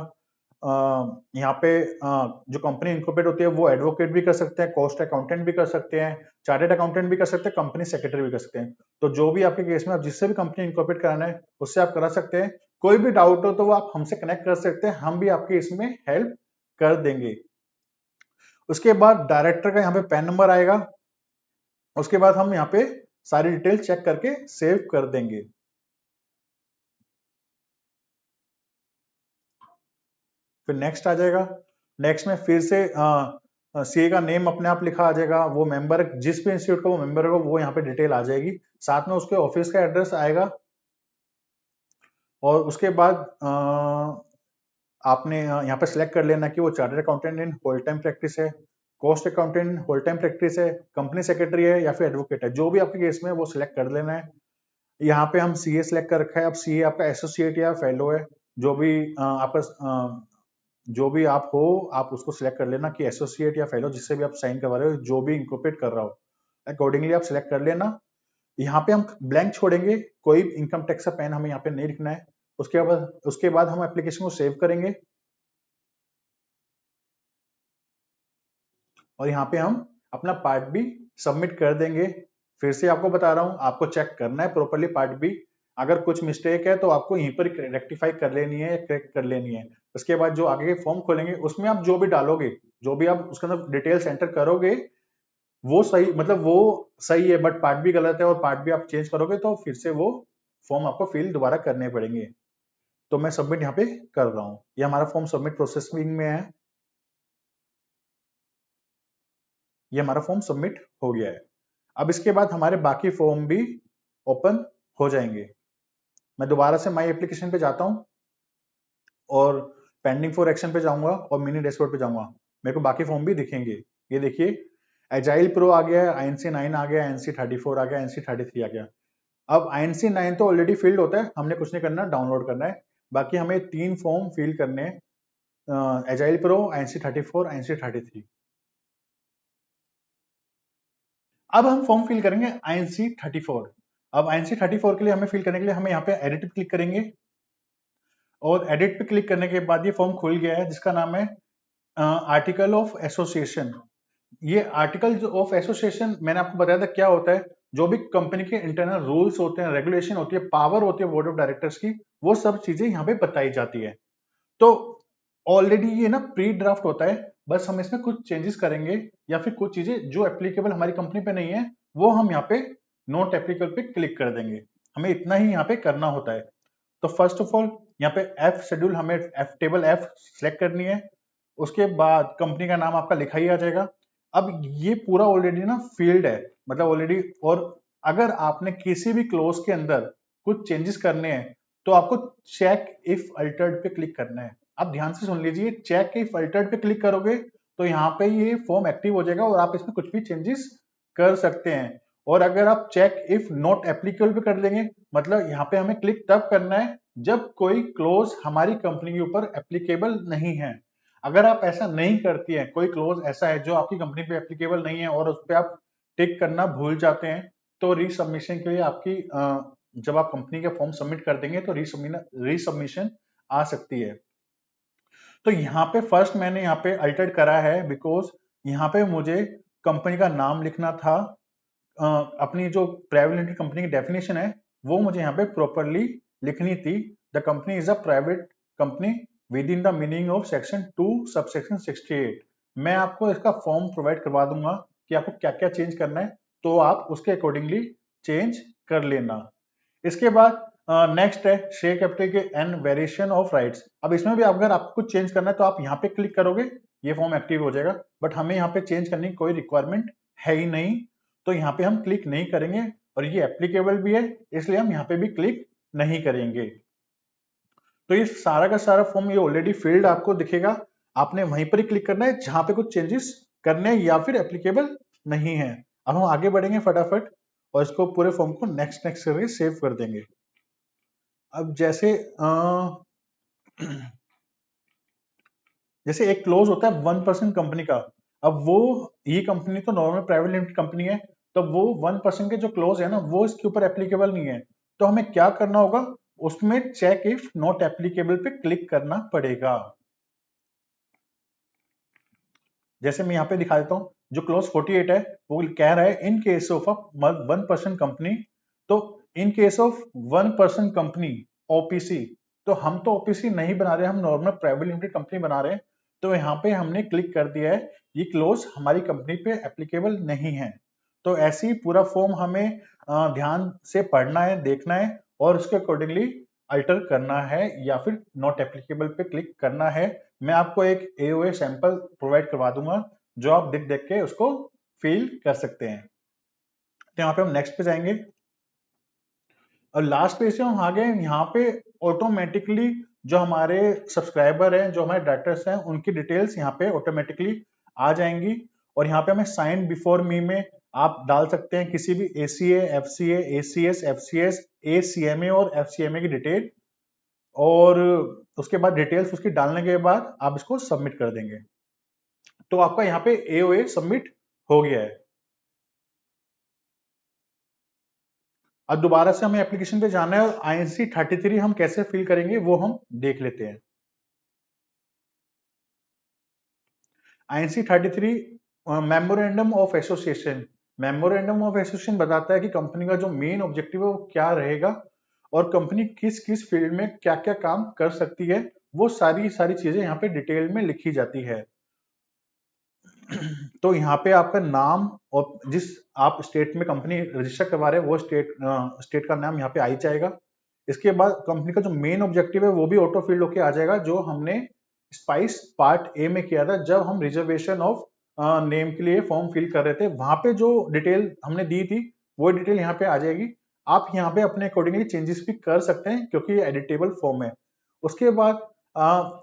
यहाँ पे जो कंपनी इनकॉर्पोरेट होती है वो एडवोकेट भी कर सकते हैं, कॉस्ट अकाउंटेंट भी कर सकते हैं, चार्टर्ड अकाउंटेंट भी कर सकते हैं, कंपनी सेक्रेटरी भी कर सकते हैं। तो जो भी आपके केस में आप जिससे भी कंपनी इनकॉर्पोरेट कराना है उससे आप करा सकते हैं। कोई भी डाउट हो तो वो आप हमसे कनेक्ट कर सकते हैं, हम भी आपके इसमें हेल्प कर देंगे। उसके बाद डायरेक्टर का यहाँ पे पैन नंबर आएगा। उसके बाद हम यहाँ पे सारी डिटेल चेक करके सेव कर देंगे। फिर नेक्स्ट आ जाएगा। नेक्स्ट में फिर से सीए का नेम अपने आप लिखा आ जाएगा, वो मेंबर जिस भी इंस्टीट्यूट का वो मेंबर होगा वो यहाँ पे डिटेल आ जाएगी, साथ में उसके ऑफिस का एड्रेस आएगा। और उसके बाद आपने यहाँ पे सिलेक्ट कर लेना कि वो chartered accountant in whole time practice है, cost accountant whole time practice है, कंपनी सेक्रेटरी है या फिर एडवोकेट है, जो भी आपके केस में है वो सिलेक्ट कर लेना है। यहाँ पे हम सीए सिलेक्ट कर रखा है। अब सीए आपका एसोसिएट या फेलो है, जो भी आपका जो भी आप हो, आप उसको सिलेक्ट कर लेना कि एसोसिएट या फेलो, जिससे भी आप साइन करवा रहे हो, जो भी इंकॉर्पोरेट कर रहा हो, अकॉर्डिंगली आप सिलेक्ट कर लेना। यहाँ पे हम ब्लैंक छोड़ेंगे, कोई इनकम टैक्स का पैन हमें यहाँ पे नहीं लिखना है। उसके बाद हम एप्लीकेशन को सेव करेंगे और यहाँ पे हम अपना पार्ट बी सबमिट कर देंगे। फिर से आपको बता रहा हूँ, आपको चेक करना है प्रॉपरली पार्ट बी। अगर कुछ मिस्टेक है तो आपको यहीं पर रेक्टिफाई कर लेनी है, करेक्ट कर लेनी है। उसके बाद जो आगे के फॉर्म खोलेंगे उसमें आप जो भी डालोगे, जो भी आप उसके अंदर डिटेल्स एंटर करोगे, वो सही, मतलब वो सही है, बट पार्ट बी गलत है और पार्ट बी आप चेंज करोगे तो फिर से वो फॉर्म आपको फिल दोबारा करने पड़ेंगे। तो मैं सबमिट यहाँ पे कर रहा हूँ, ये हमारा फॉर्म सबमिट प्रोसेसिंग में है, ये हमारा फॉर्म सबमिट हो गया है। अब इसके बाद हमारे बाकी फॉर्म भी ओपन हो जाएंगे। मैं दोबारा से माई एप्लीकेशन पे जाता हूँ और पेंडिंग फॉर एक्शन पे जाऊंगा और मिनी डैशबोर्ड पे जाऊंगा, मेरे को बाकी फॉर्म भी दिखेंगे। ये देखिए, एजाइल प्रो आ गया, INC 9 आ गया, INC 34 आ गया, INC 33 आ गया। अब INC 9 तो ऑलरेडी फिल्ड होता है, हमने कुछ नहीं करना, डाउनलोड करना है। बाकी हमें 3 फॉर्म फिल करने हैं, एजाइल प्रो, INC 34, INC 33। अब हम फॉर्म फिल करेंगे INC 34। अब INC 34 के लिए हमें फिल करने के लिए हमें यहाँ पे एडिट पे क्लिक करेंगे और एडिट पे क्लिक करने के बाद ये फॉर्म खुल गया है जिसका नाम है आर्टिकल ऑफ एसोसिएशन। ये आर्टिकल ऑफ एसोसिएशन मैंने आपको बताया था क्या होता है। जो भी कंपनी के इंटरनल रूल्स होते हैं, रेगुलेशन होती है, पावर होती है बोर्ड ऑफ डायरेक्टर्स की, वो सब चीजें यहाँ पे बताई जाती है। तो ऑलरेडी ये ना प्री ड्राफ्ट होता है, बस हम इसमें कुछ चेंजेस करेंगे या फिर कुछ चीजें जो एप्लीकेबल हमारी कंपनी पे नहीं है वो हम यहाँ पे नॉट एप्लीकेबल पे क्लिक कर देंगे। हमें इतना ही यहाँ पे करना होता है। तो फर्स्ट ऑफ ऑल यहाँ पे एफ शेड्यूल, हमें एफ टेबल एफ सेलेक्ट करनी है। उसके बाद कंपनी का नाम आपका लिखा ही आ जाएगा। अब ये पूरा ऑलरेडी ना फील्ड है, मतलब ऑलरेडी। और अगर आपने किसी भी क्लोज के अंदर कुछ चेंजेस करने हैं तो आपको चेक इफ अल्टर्ड पे क्लिक करना है। आप ध्यान से सुन लीजिए, चेक इफ अल्टर्ड पे क्लिक करोगे तो यहाँ पे ये फॉर्म एक्टिव हो जाएगा और आप इसमें कुछ भी चेंजेस कर सकते हैं। और अगर आप चेक इफ नॉट एप्लीकेबल पे कर देंगे, मतलब यहाँ पे हमें क्लिक तब करना है जब कोई क्लोज हमारी कंपनी के ऊपर एप्लीकेबल नहीं है। अगर आप ऐसा नहीं करती हैं, कोई क्लोज ऐसा है जो आपकी कंपनी पे एप्लीकेबल नहीं है और उस पर आप टिक करना भूल जाते हैं, तो रीसबमिशन के लिए आपकी जब आप कंपनी का फॉर्म सबमिट कर देंगे तो रीसबमिशन आ सकती है। तो यहाँ पे फर्स्ट मैंने यहाँ पे अल्टर्ड करा है बिकॉज यहाँ पे मुझे कंपनी का नाम लिखना था। अपनी जो प्राइवेट लिमिटेड कंपनी की डेफिनेशन है वो मुझे यहाँ पे प्रॉपरली लिखनी थी। The company is a private company with in the meaning of section 2 subsection 68। मैं आपको इसका फॉर्म प्रोवाइड करवा दूंगा कि आपको क्या क्या चेंज करना है, तो आप उसके अकॉर्डिंगली चेंज कर लेना। इसके बाद नेक्स्ट है शेयर कैपिटल के एंड वेरिएशन ऑफ राइट्स। अब इसमें भी अगर आपको कुछ चेंज करना है तो आप यहाँ पे क्लिक करोगे, ये फॉर्म एक्टिव हो जाएगा। बट हमें यहाँ पे चेंज करने की कोई रिक्वायरमेंट है ही नहीं, तो यहाँ पे हम क्लिक नहीं करेंगे। और ये एप्लीकेबल भी है इसलिए हम यहाँ पे भी क्लिक नहीं करेंगे। तो ये सारा का सारा फॉर्म ये ऑलरेडी फिल्ड आपको दिखेगा, आपने वहीं पर ही क्लिक करना है जहां पे कुछ चेंजेस करने हैं या फिर एप्लीकेबल नहीं है। अब हम आगे बढ़ेंगे फटाफट और इसको पूरे फॉर्म को नेक्स्ट नेक्स्ट करके सेव कर देंगे। अब जैसे एक क्लोज होता है 1% कंपनी का। अब वो, ये कंपनी तो नॉर्मल प्राइवेट लिमिटेड कंपनी है, तो वो 1% के जो क्लोज है ना वो इसके ऊपर एप्लीकेबल नहीं है। तो हमें क्या करना होगा, उसमें चेक इफ नॉट एप्लीकेबल पे क्लिक करना पड़ेगा। जैसे मैं यहाँ पे दिखा देता हूँ, जो क्लोज 48 है वो कह रहा है in case of a 1% company. तो in case of 1% company OPC, तो हम तो ओपीसी नहीं बना रहे, हम नॉर्मल प्राइवेट लिमिटेड कंपनी बना रहे हैं। तो यहाँ पे हमने क्लिक कर दिया है, ये क्लोज हमारी कंपनी पे एप्लीकेबल नहीं है। तो ऐसे ही पूरा फॉर्म हमें ध्यान से पढ़ना है, देखना है और उसके अकॉर्डिंगली अल्टर करना है या फिर नॉट एप्लीकेबल पे क्लिक करना है। मैं आपको एक एओए सैंपल प्रोवाइड करवा दूंगा जो आप देख देख के उसको फिल कर सकते हैं। तो यहाँ पे हम नेक्स्ट पे जाएंगे और लास्ट पेज से हम आ गए। यहाँ पे ऑटोमेटिकली जो हमारे सब्सक्राइबर हैं, जो हमारे डायरेक्टर्स हैं, उनकी डिटेल्स यहाँ पे ऑटोमेटिकली आ जाएंगी। और यहाँ पे हमें साइन बिफोर मी में आप डाल सकते हैं किसी भी ACA, FCA, ACS, FCS, ACMA और FCMA की डिटेल। और उसके बाद डिटेल्स उसकी डालने के बाद आप इसको सबमिट कर देंगे, तो आपका यहाँ पे एओए सबमिट हो गया है। अब दोबारा से हमें एप्लीकेशन पे जाना है और INC33 हम कैसे फिल करेंगे वो हम देख लेते हैं। INC33 memorandum of association, memorandum of association बताता है कि कंपनी का जो मेन ऑब्जेक्टिव है वो क्या रहेगा और कंपनी किस किस फील्ड में क्या क्या काम कर सकती है, वो सारी सारी चीजें यहाँ पे डिटेल में लिखी जाती है। तो यहाँ पे आपका नाम और जिस आप स्टेट में कंपनी रजिस्टर करवा रहे हैं वो स्टेट का नाम यहाँ पे आ ही जाएगा। इसके बाद कंपनी का जो मेन ऑब्जेक्टिव है वो भी ऑटो फिल्ड होके आ जाएगा, जो हमने स्पाइस पार्ट ए में किया था जब हम रिजर्वेशन ऑफ नेम के लिए फॉर्म फिल कर रहे थे। वहां पे जो डिटेल हमने दी थी वो डिटेल यहाँ पे आ जाएगी। आप यहाँ पे अपने अकॉर्डिंगली चेंजेस भी कर सकते हैं क्योंकि ये एडिटेबल फॉर्म है। उसके बाद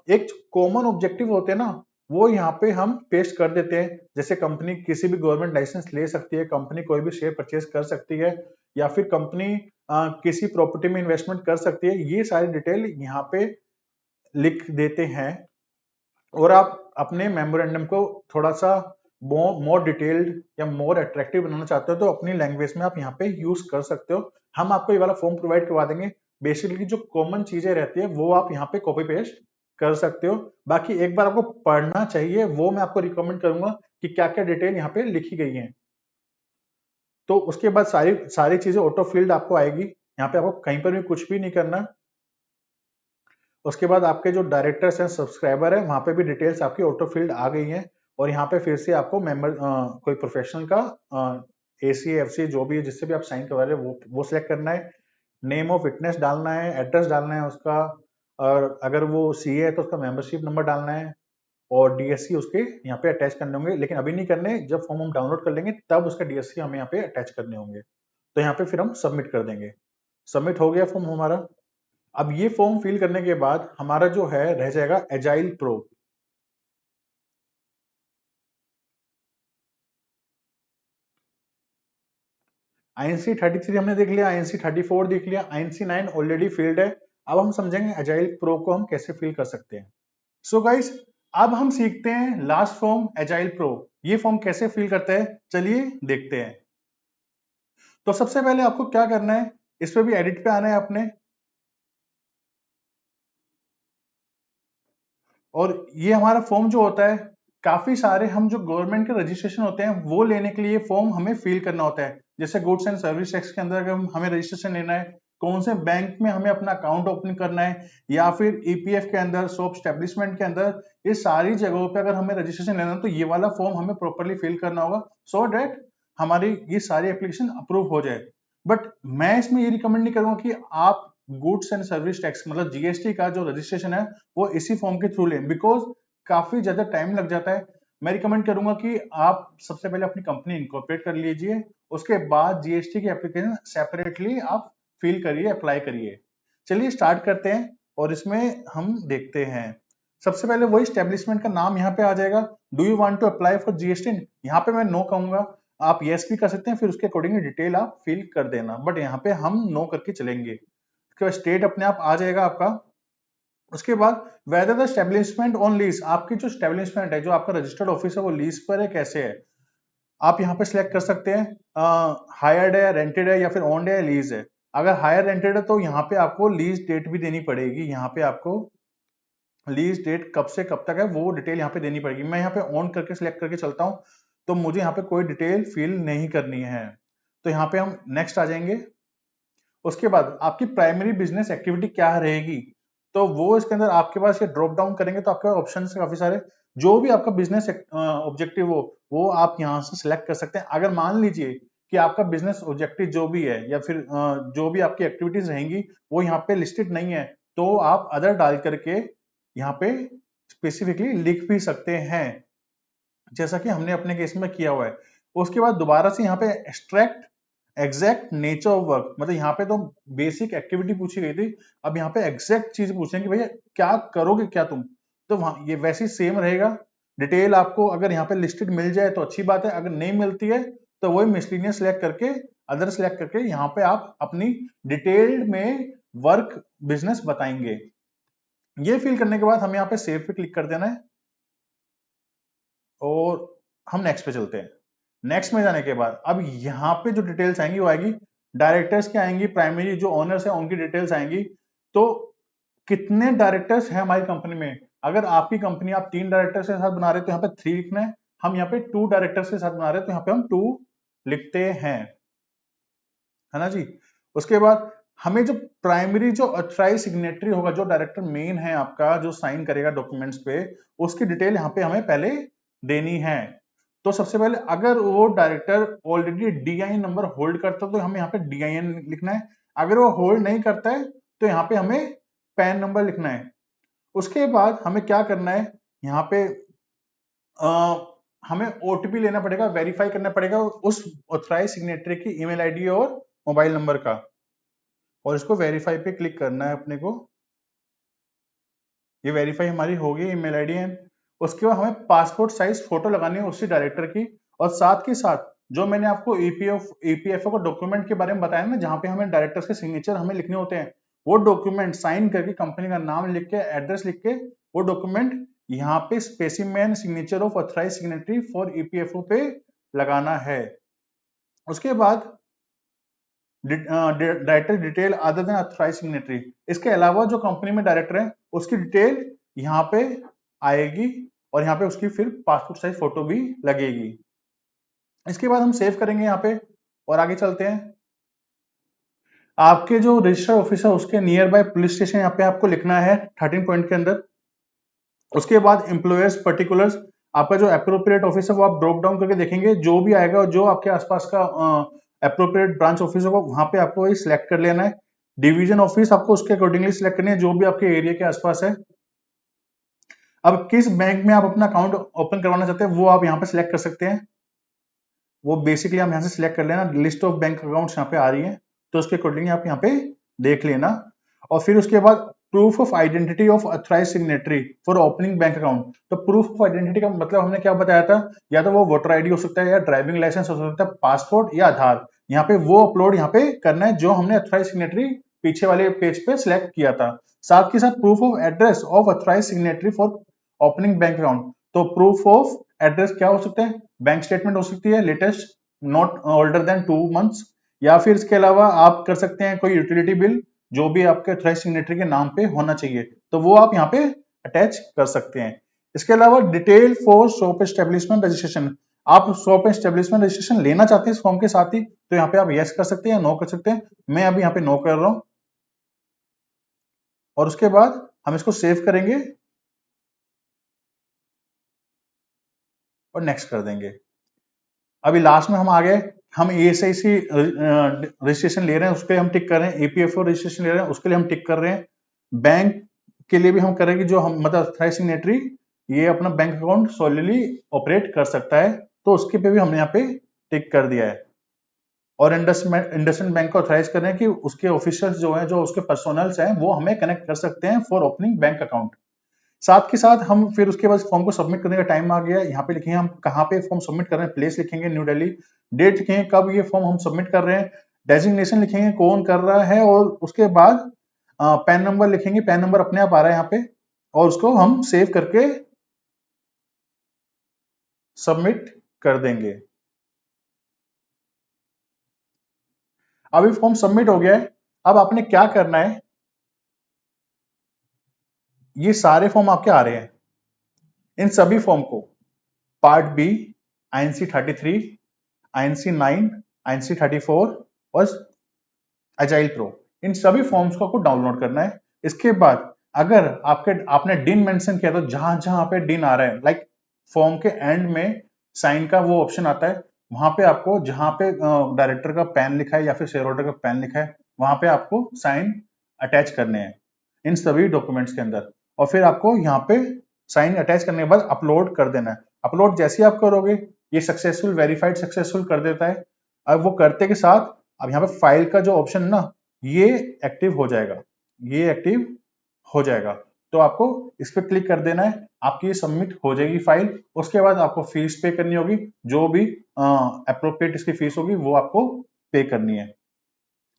एक कॉमन ऑब्जेक्टिव होते हैं ना, वो यहाँ पे हम पेस्ट कर देते हैं। जैसे कंपनी किसी भी गवर्नमेंट लाइसेंस ले सकती है, कंपनी कोई भी शेयर परचेज कर सकती है, या फिर कंपनी किसी प्रॉपर्टी में इन्वेस्टमेंट कर सकती है, ये सारी डिटेल यहाँ पे लिख देते हैं। और आप अपने मेमोरेंडम को थोड़ा सा मोर डिटेल्ड या मोर अट्रैक्टिव बनाना चाहते हो तो अपनी लैंग्वेज में आप यहाँ पे यूज कर सकते हो। हम आपको ये वाला फॉर्म प्रोवाइड करवा देंगे। बेसिकली जो कॉमन चीजें रहती है वो आप यहाँ पे कॉपी पेस्ट कर सकते हो। बाकी एक बार आपको पढ़ना चाहिए, वो मैं आपको रिकमेंड करूंगा कि क्या क्या डिटेल यहाँ पे लिखी गई है। तो उसके बाद सारी सारी चीजें ऑटो फील्ड आपको आएगी। यहाँ पे आपको कहीं पर भी कुछ भी नहीं करना। उसके बाद आपके जो डायरेक्टर्स हैं, सब्सक्राइबर है, वहां पे भी डिटेल्स आपकी ऑटो फील्ड आ गई हैं। और यहाँ पे फिर से आपको मेंबर कोई प्रोफेशनल का एसी एफसी जो भी है जिससे भी आप साइन करवा रहे हैं वो सिलेक्ट करना है। नेम ऑफ विटनेस डालना है, एड्रेस डालना है उसका, और अगर वो सीए है तो उसका मेंबरशिप नंबर डालना है, और डीएससी उसके यहाँ पे अटैच करने होंगे। लेकिन अभी नहीं करने, जब फॉर्म हम डाउनलोड कर लेंगे तब उसका डीएससी हमें यहाँ पे अटैच करने होंगे। तो यहाँ पे फिर हम सबमिट कर देंगे। सबमिट हो गया फॉर्म हमारा। अब ये फॉर्म फिल करने के बाद हमारा जो है रह जाएगा एजाइल प्रो। INC33 हमने देख लिया, INC34 देख लिया, INC9 ऑलरेडी फील्ड है। अब हम समझेंगे एजाइल प्रो को हम कैसे फिल कर सकते हैं। सो गाइस, अब हम सीखते हैं लास्ट फॉर्म एजाइल प्रो। ये फॉर्म कैसे फिल करते हैं चलिए देखते हैं। तो सबसे पहले आपको क्या करना है, इस पे भी एडिट पे आना है अपने, और ये हमारा फॉर्म जो होता है, काफी सारे हम जो गवर्नमेंट के रजिस्ट्रेशन होते हैं वो लेने के लिए फॉर्म हमें फिल करना होता है। जैसे गुड्स एंड सर्विस टैक्स के अंदर अगर हमें रजिस्ट्रेशन लेना है, कौन से बैंक में हमें अपना अकाउंट ओपन करना है, या फिर ईपीएफ के अंदर, शॉप स्टैब्लिशमेंट के अंदर, ये सारी जगहों पे अगर हमें रजिस्ट्रेशन लेना है तो ये वाला फॉर्म हमें प्रॉपरली फिल करना होगा, सो डेट हमारी ये सारी एप्लीकेशन अप्रूव हो जाए। बट मैं इसमें ये रिकमेंड नहीं करूंगा कि आप गुड्स एंड सर्विस टैक्स मतलब जीएसटी का जो रजिस्ट्रेशन है वो इसी फॉर्म के थ्रू लें, बिकॉज काफी ज्यादा टाइम लग जाता है। मैं रिकमेंड करूंगा कि आप सबसे पहले अपनी कंपनी इनकॉर्पोरेट कर लीजिए, उसके बाद जीएसटी की एप्लीकेशन सेपरेटली आप फिल करिए, अप्लाई करिए। चलिए स्टार्ट करते हैं और इसमें हम देखते हैं। सबसे पहले वही स्टेब्लिशमेंट का नाम यहाँ पे आ जाएगा। Do you want to apply for GST, यहाँ पे मैं नो कहूंगा, आप यस भी कर सकते हैं, फिर उसके अकॉर्डिंग डिटेल आप फिल कर देना, बट यहाँ पे हम नो करके चलेंगे। उसके बाद स्टेट अपने आप आ जाएगा आपका। उसके बाद whether the establishment on lease, आपकी जो स्टेब्लिशमेंट है, जो आपका रजिस्टर्ड ऑफिस है, वो लीज पर है कैसे है, आप यहाँ पे सिलेक्ट कर सकते हैं। हायर्ड है, रेंटेड है, या फिर ओन्ड है, लीज है। अगर हायर रेंटेड है तो यहाँ पे आपको लीज डेट भी देनी पड़ेगी। यहाँ पे आपको लीज डेट कब से कब तक है वो डिटेल यहाँ पे देनी पड़ेगी। मैं यहाँ पे ऑन करके सिलेक्ट करके चलता हूँ, तो मुझे यहाँ पे कोई डिटेल फिल नहीं करनी है। तो यहाँ पे हम नेक्स्ट आ जाएंगे। उसके बाद आपकी प्राइमरी बिजनेस एक्टिविटी क्या रहेगी, तो वो इसके अंदर आपके पास ये ड्रॉप डाउन करेंगे तो आपके पास ऑप्शन है काफी सारे। जो भी आपका बिजनेस ऑब्जेक्टिव हो वो आप यहाँ से सिलेक्ट कर सकते हैं। अगर मान लीजिए कि आपका बिजनेस ऑब्जेक्टिव जो भी है, या फिर जो भी आपकी एक्टिविटीज रहेंगी वो यहाँ पे लिस्टेड नहीं है, तो आप अदर डाल करके यहाँ पे स्पेसिफिकली लिख भी सकते हैं, जैसा कि हमने अपने केस में किया हुआ है। उसके बाद दोबारा से यहाँ पे extract exact nature of work, मतलब यहाँ पे तो बेसिक एक्टिविटी पूछी गई थी, अब यहाँ पे एग्जैक्ट चीज पूछेंगे भैया क्या करोगे क्या तुम, तो वहां ये वैसे सेम रहेगा। डिटेल आपको अगर यहाँ पे लिस्टेड मिल जाए तो अच्छी बात है, अगर नहीं मिलती है तो वही मिसलिनियस सिलेक्ट करके, अदर सिलेक्ट करके यहाँ पे आप अपनी डिटेल्ड में वर्क बिजनेस बताएंगे। ये फिल करने के बाद हमें यहाँ पे सेव पे क्लिक कर देना है और हम नेक्स्ट पे चलते हैं। नेक्स्ट में जाने के बाद अब यहाँ पे जो डिटेल्स आएंगी वो आएगी डायरेक्टर्स की आएंगी, प्राइमरी जो ओनर्स है उनकी डिटेल्स आएंगी। तो कितने डायरेक्टर्स हैं हमारी कंपनी में, अगर आपकी कंपनी आप 3 डायरेक्टर्स के साथ बना रहे हो तो यहाँ पे 3 लिखना है, हम यहाँ पे 2 डायरेक्टर्स के साथ बना रहे हैं तो यहाँ पे हम 2 लिखते हैं, है ना जी। उसके बाद हमें जो प्राइमरी जो ऑथराइज सिग्नेटरी होगा, जो डायरेक्टर मेन है आपका जो साइन करेगा डॉक्यूमेंट्स पे, उसकी डिटेल यहाँ पे हमें पहले देनी है। तो सबसे पहले अगर वो director already DIN number hold करता है तो हमें यहाँ पे डीआईएन लिखना है, अगर वो होल्ड नहीं करता है तो यहाँ पे हमें पैन नंबर लिखना है। उसके बाद हमें क्या करना है, यहाँ पे हमें ओटीपी लेना पड़ेगा, वेरीफाई करना पड़ेगा उस ऑथराइज सिग्नेटरी की ईमेल आईडी और मोबाइल नंबर का, और इसको वेरीफाई पे क्लिक करना है अपने को। ये वेरीफाई हमारी होगी ईमेल आईडी है। उसके बाद हमें पासपोर्ट साइज फोटो लगानी है उसी डायरेक्टर की, और साथ के साथ जो मैंने आपको ईपीएफओ का डॉक्यूमेंट के बारे में बताया ना, जहां पे हमें डायरेक्टर्स के सिग्नेचर हमें लिखने होते हैं, वो डॉक्यूमेंट साइन करके कंपनी का नाम लिख के एड्रेस लिख के वो डॉक्यूमेंट यहाँ पे specimen signature of authorise signatory for EPFO पे लगाना है। उसके बाद director detail other than authorise signatory, इसके अलावा जो कंपनी में डायरेक्टर है उसकी डिटेल यहाँ पे आएगी और यहाँ पे उसकी फिर पासपोर्ट साइज फोटो भी लगेगी। इसके बाद हम सेव करेंगे यहाँ पे और आगे चलते हैं। आपके जो रजिस्टर्ड ऑफिस है उसके नियर बाय पुलिस स्टेशन यहाँ पे आपको लिखना है 13 पॉइंट के अंदर। उसके बाद एम्प्लॉयर्स पर्टिकुलर्स, आपका जो अप्रोप्रिएट ऑफिस है वो आप ड्रॉप डाउन करके देखेंगे, जो भी आएगा और जो आपके आसपास का अप्रोप्रिएट ब्रांच ऑफिस होगा वहां पे आपको वही सिलेक्ट कर लेना है। डिवीजन ऑफिस आपको उसके अकॉर्डिंगली सिलेक्ट करनी है जो भी आपके एरिया के आसपास है। अब किस बैंक में आप अपना अकाउंट ओपन करवाना चाहते हैं वो आप यहाँ पे सिलेक्ट कर सकते हैं, वो बेसिकली हम यहाँ से सिलेक्ट कर लेना, लिस्ट ऑफ बैंक अकाउंट्स यहाँ पे आ रही है तो उसके अकॉर्डिंगली आप यहाँ पे देख लेना। और फिर उसके बाद proof of identity of authorise signatory for opening bank account. तो प्रूफ ऑफ आइडेंटिटी का मतलब हमने क्या बताया था, या तो वो वोटर आईडी हो सकता है या ड्राइविंग लाइसेंस हो सकता है, पासपोर्ट या आधार, यहाँ पे वो अपलोड यहाँ पे करना है जो हमने ऑथराइज सिग्नेटरी पीछे वाले पेज पे सिलेक्ट किया था। साथ के साथ proof of address of authorise signatory for opening bank account. तो प्रूफ ऑफ एड्रेस क्या हो सकता है, बैंक स्टेटमेंट हो सकती है latest not older than 2 months, या फिर इसके अलावा आप कर सकते हैं कोई यूटिलिटी बिल जो भी आपके ऑथराइज सिग्नेटरी के नाम पे होना चाहिए, तो वो आप यहाँ पे अटैच कर सकते हैं। इसके अलावा detail for shop establishment registration, आप शॉप एस्टेब्लिशमेंट रजिस्ट्रेशन लेना चाहते हैं इस फॉर्म के साथ ही तो यहाँ पे आप यस कर सकते हैं, नो कर सकते हैं। मैं अभी यहाँ पे नो कर रहा हूं और उसके बाद हम इसको सेव करेंगे और नेक्स्ट कर देंगे। अभी लास्ट में हम आ गए, हम एएसआईसी रजिस्ट्रेशन ले रहे हैं उसके लिए हम टिक कर रहे हैं, ईपीएफओ रजिस्ट्रेशन ले रहे हैं उसके लिए हम टिक कर रहे हैं, बैंक के लिए भी हम करेंगे जो हम मतलब ऑथराइज सिग्नेटरी ये अपना बैंक अकाउंट सोलिली ऑपरेट कर सकता है तो उसके पे भी हमने यहाँ पे टिक कर दिया है। और इंडसइंड बैंक को ऑथराइज कर रहे हैं कि उसके ऑफिसर्स जो है जो उसके पर्सनल्स हैं वो हमें कनेक्ट कर सकते हैं फॉर ओपनिंग बैंक अकाउंट। साथ के साथ हम फिर उसके बाद फॉर्म को सबमिट करने का टाइम आ गया, यहाँ पे लिखेंगे हम कहाँ पे फॉर्म सबमिट कर रहे हैं, प्लेस लिखेंगे न्यू दिल्ली, डेट लिखेंगे कब ये फॉर्म हम सबमिट कर रहे हैं, डेजिग्नेशन लिखेंगे कौन कर रहा है, और उसके बाद पैन नंबर लिखेंगे, पैन नंबर अपने आप आ रहा है यहाँ पे, और उसको हम सेव करके सबमिट कर देंगे। अभी फॉर्म सबमिट हो गया है, अब आपने क्या करना है, ये सारे फॉर्म आपके आ रहे हैं, इन सभी फॉर्म को part B, INC 33, INC 9, INC 34 और एजाइल प्रो, इन सभी फॉर्म्स को आपको डाउनलोड करना है। इसके बाद अगर आपने डिन मेंशन किया तो जहां जहां पे डिन आ रहा है, लाइक फॉर्म के एंड में साइन का वो ऑप्शन आता है, वहां पे आपको जहां पे डायरेक्टर का पैन लिखा है या फिर शेयर होल्डर का पैन लिखा है वहां पे आपको साइन अटैच करने हैं इन सभी डॉक्यूमेंट्स के अंदर, और फिर आपको यहाँ पे साइन अटैच करने के बाद अपलोड कर देना है। अपलोड जैसे ही आप करोगे ये सक्सेसफुल वेरीफाइड सक्सेसफुल कर देता है। अब वो करते के साथ अब यहाँ पे फाइल का जो ऑप्शन ना ये एक्टिव हो जाएगा, ये एक्टिव हो जाएगा, तो आपको इस पे क्लिक कर देना है, आपकी ये सबमिट हो जाएगी फाइल। उसके बाद आपको फीस पे करनी होगी, जो भी अप्रोप्रिएट इसकी फीस होगी वो आपको पे करनी है।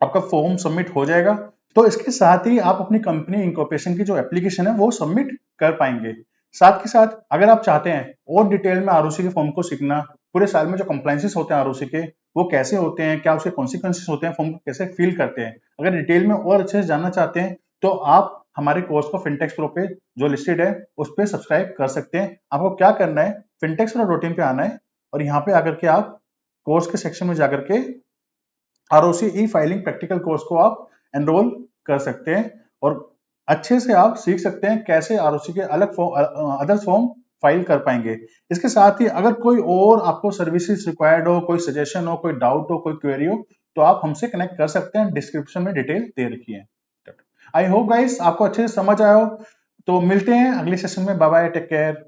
आपका फॉर्म सबमिट हो जाएगा, तो इसके साथ ही आप अपनी कंपनी इंकॉर्पोरेशन की जो एप्लीकेशन है वो सबमिट कर पाएंगे। साथ के साथ अगर आप चाहते हैं और डिटेल में आरओसी के फॉर्म को सीखना, पूरे साल में जो कंप्लायंसेस होते हैं आरओसी के वो कैसे होते हैं, क्या उसके कॉन्सिक्वेंसेस होते हैं, फॉर्म को कैसे फिल करते हैं, अगर डिटेल में और अच्छे से जानना चाहते हैं तो आप हमारे कोर्स को फिनटेक्स प्रो पे जो लिस्टेड है उस पर सब्सक्राइब कर सकते हैं। आपको क्या करना है, fintechspro.in पे आना है और यहाँ पे आकर के आप कोर्स के सेक्शन में जाकर के आरओसी ई फाइलिंग प्रैक्टिकल कोर्स को आप एनरोल कर सकते हैं और अच्छे से आप सीख सकते हैं कैसे आरओसी के अलग अदर्स फॉर्म फाइल कर पाएंगे। इसके साथ ही अगर कोई और आपको सर्विसेज रिक्वायर्ड हो, कोई सजेशन हो, कोई डाउट हो, कोई क्वेरी हो, तो आप हमसे कनेक्ट कर सकते हैं। डिस्क्रिप्शन में डिटेल दे रखी है। आई होप गाइस आपको अच्छे से समझ आया हो। तो मिलते हैं अगले सेशन में। Bye bye, take care.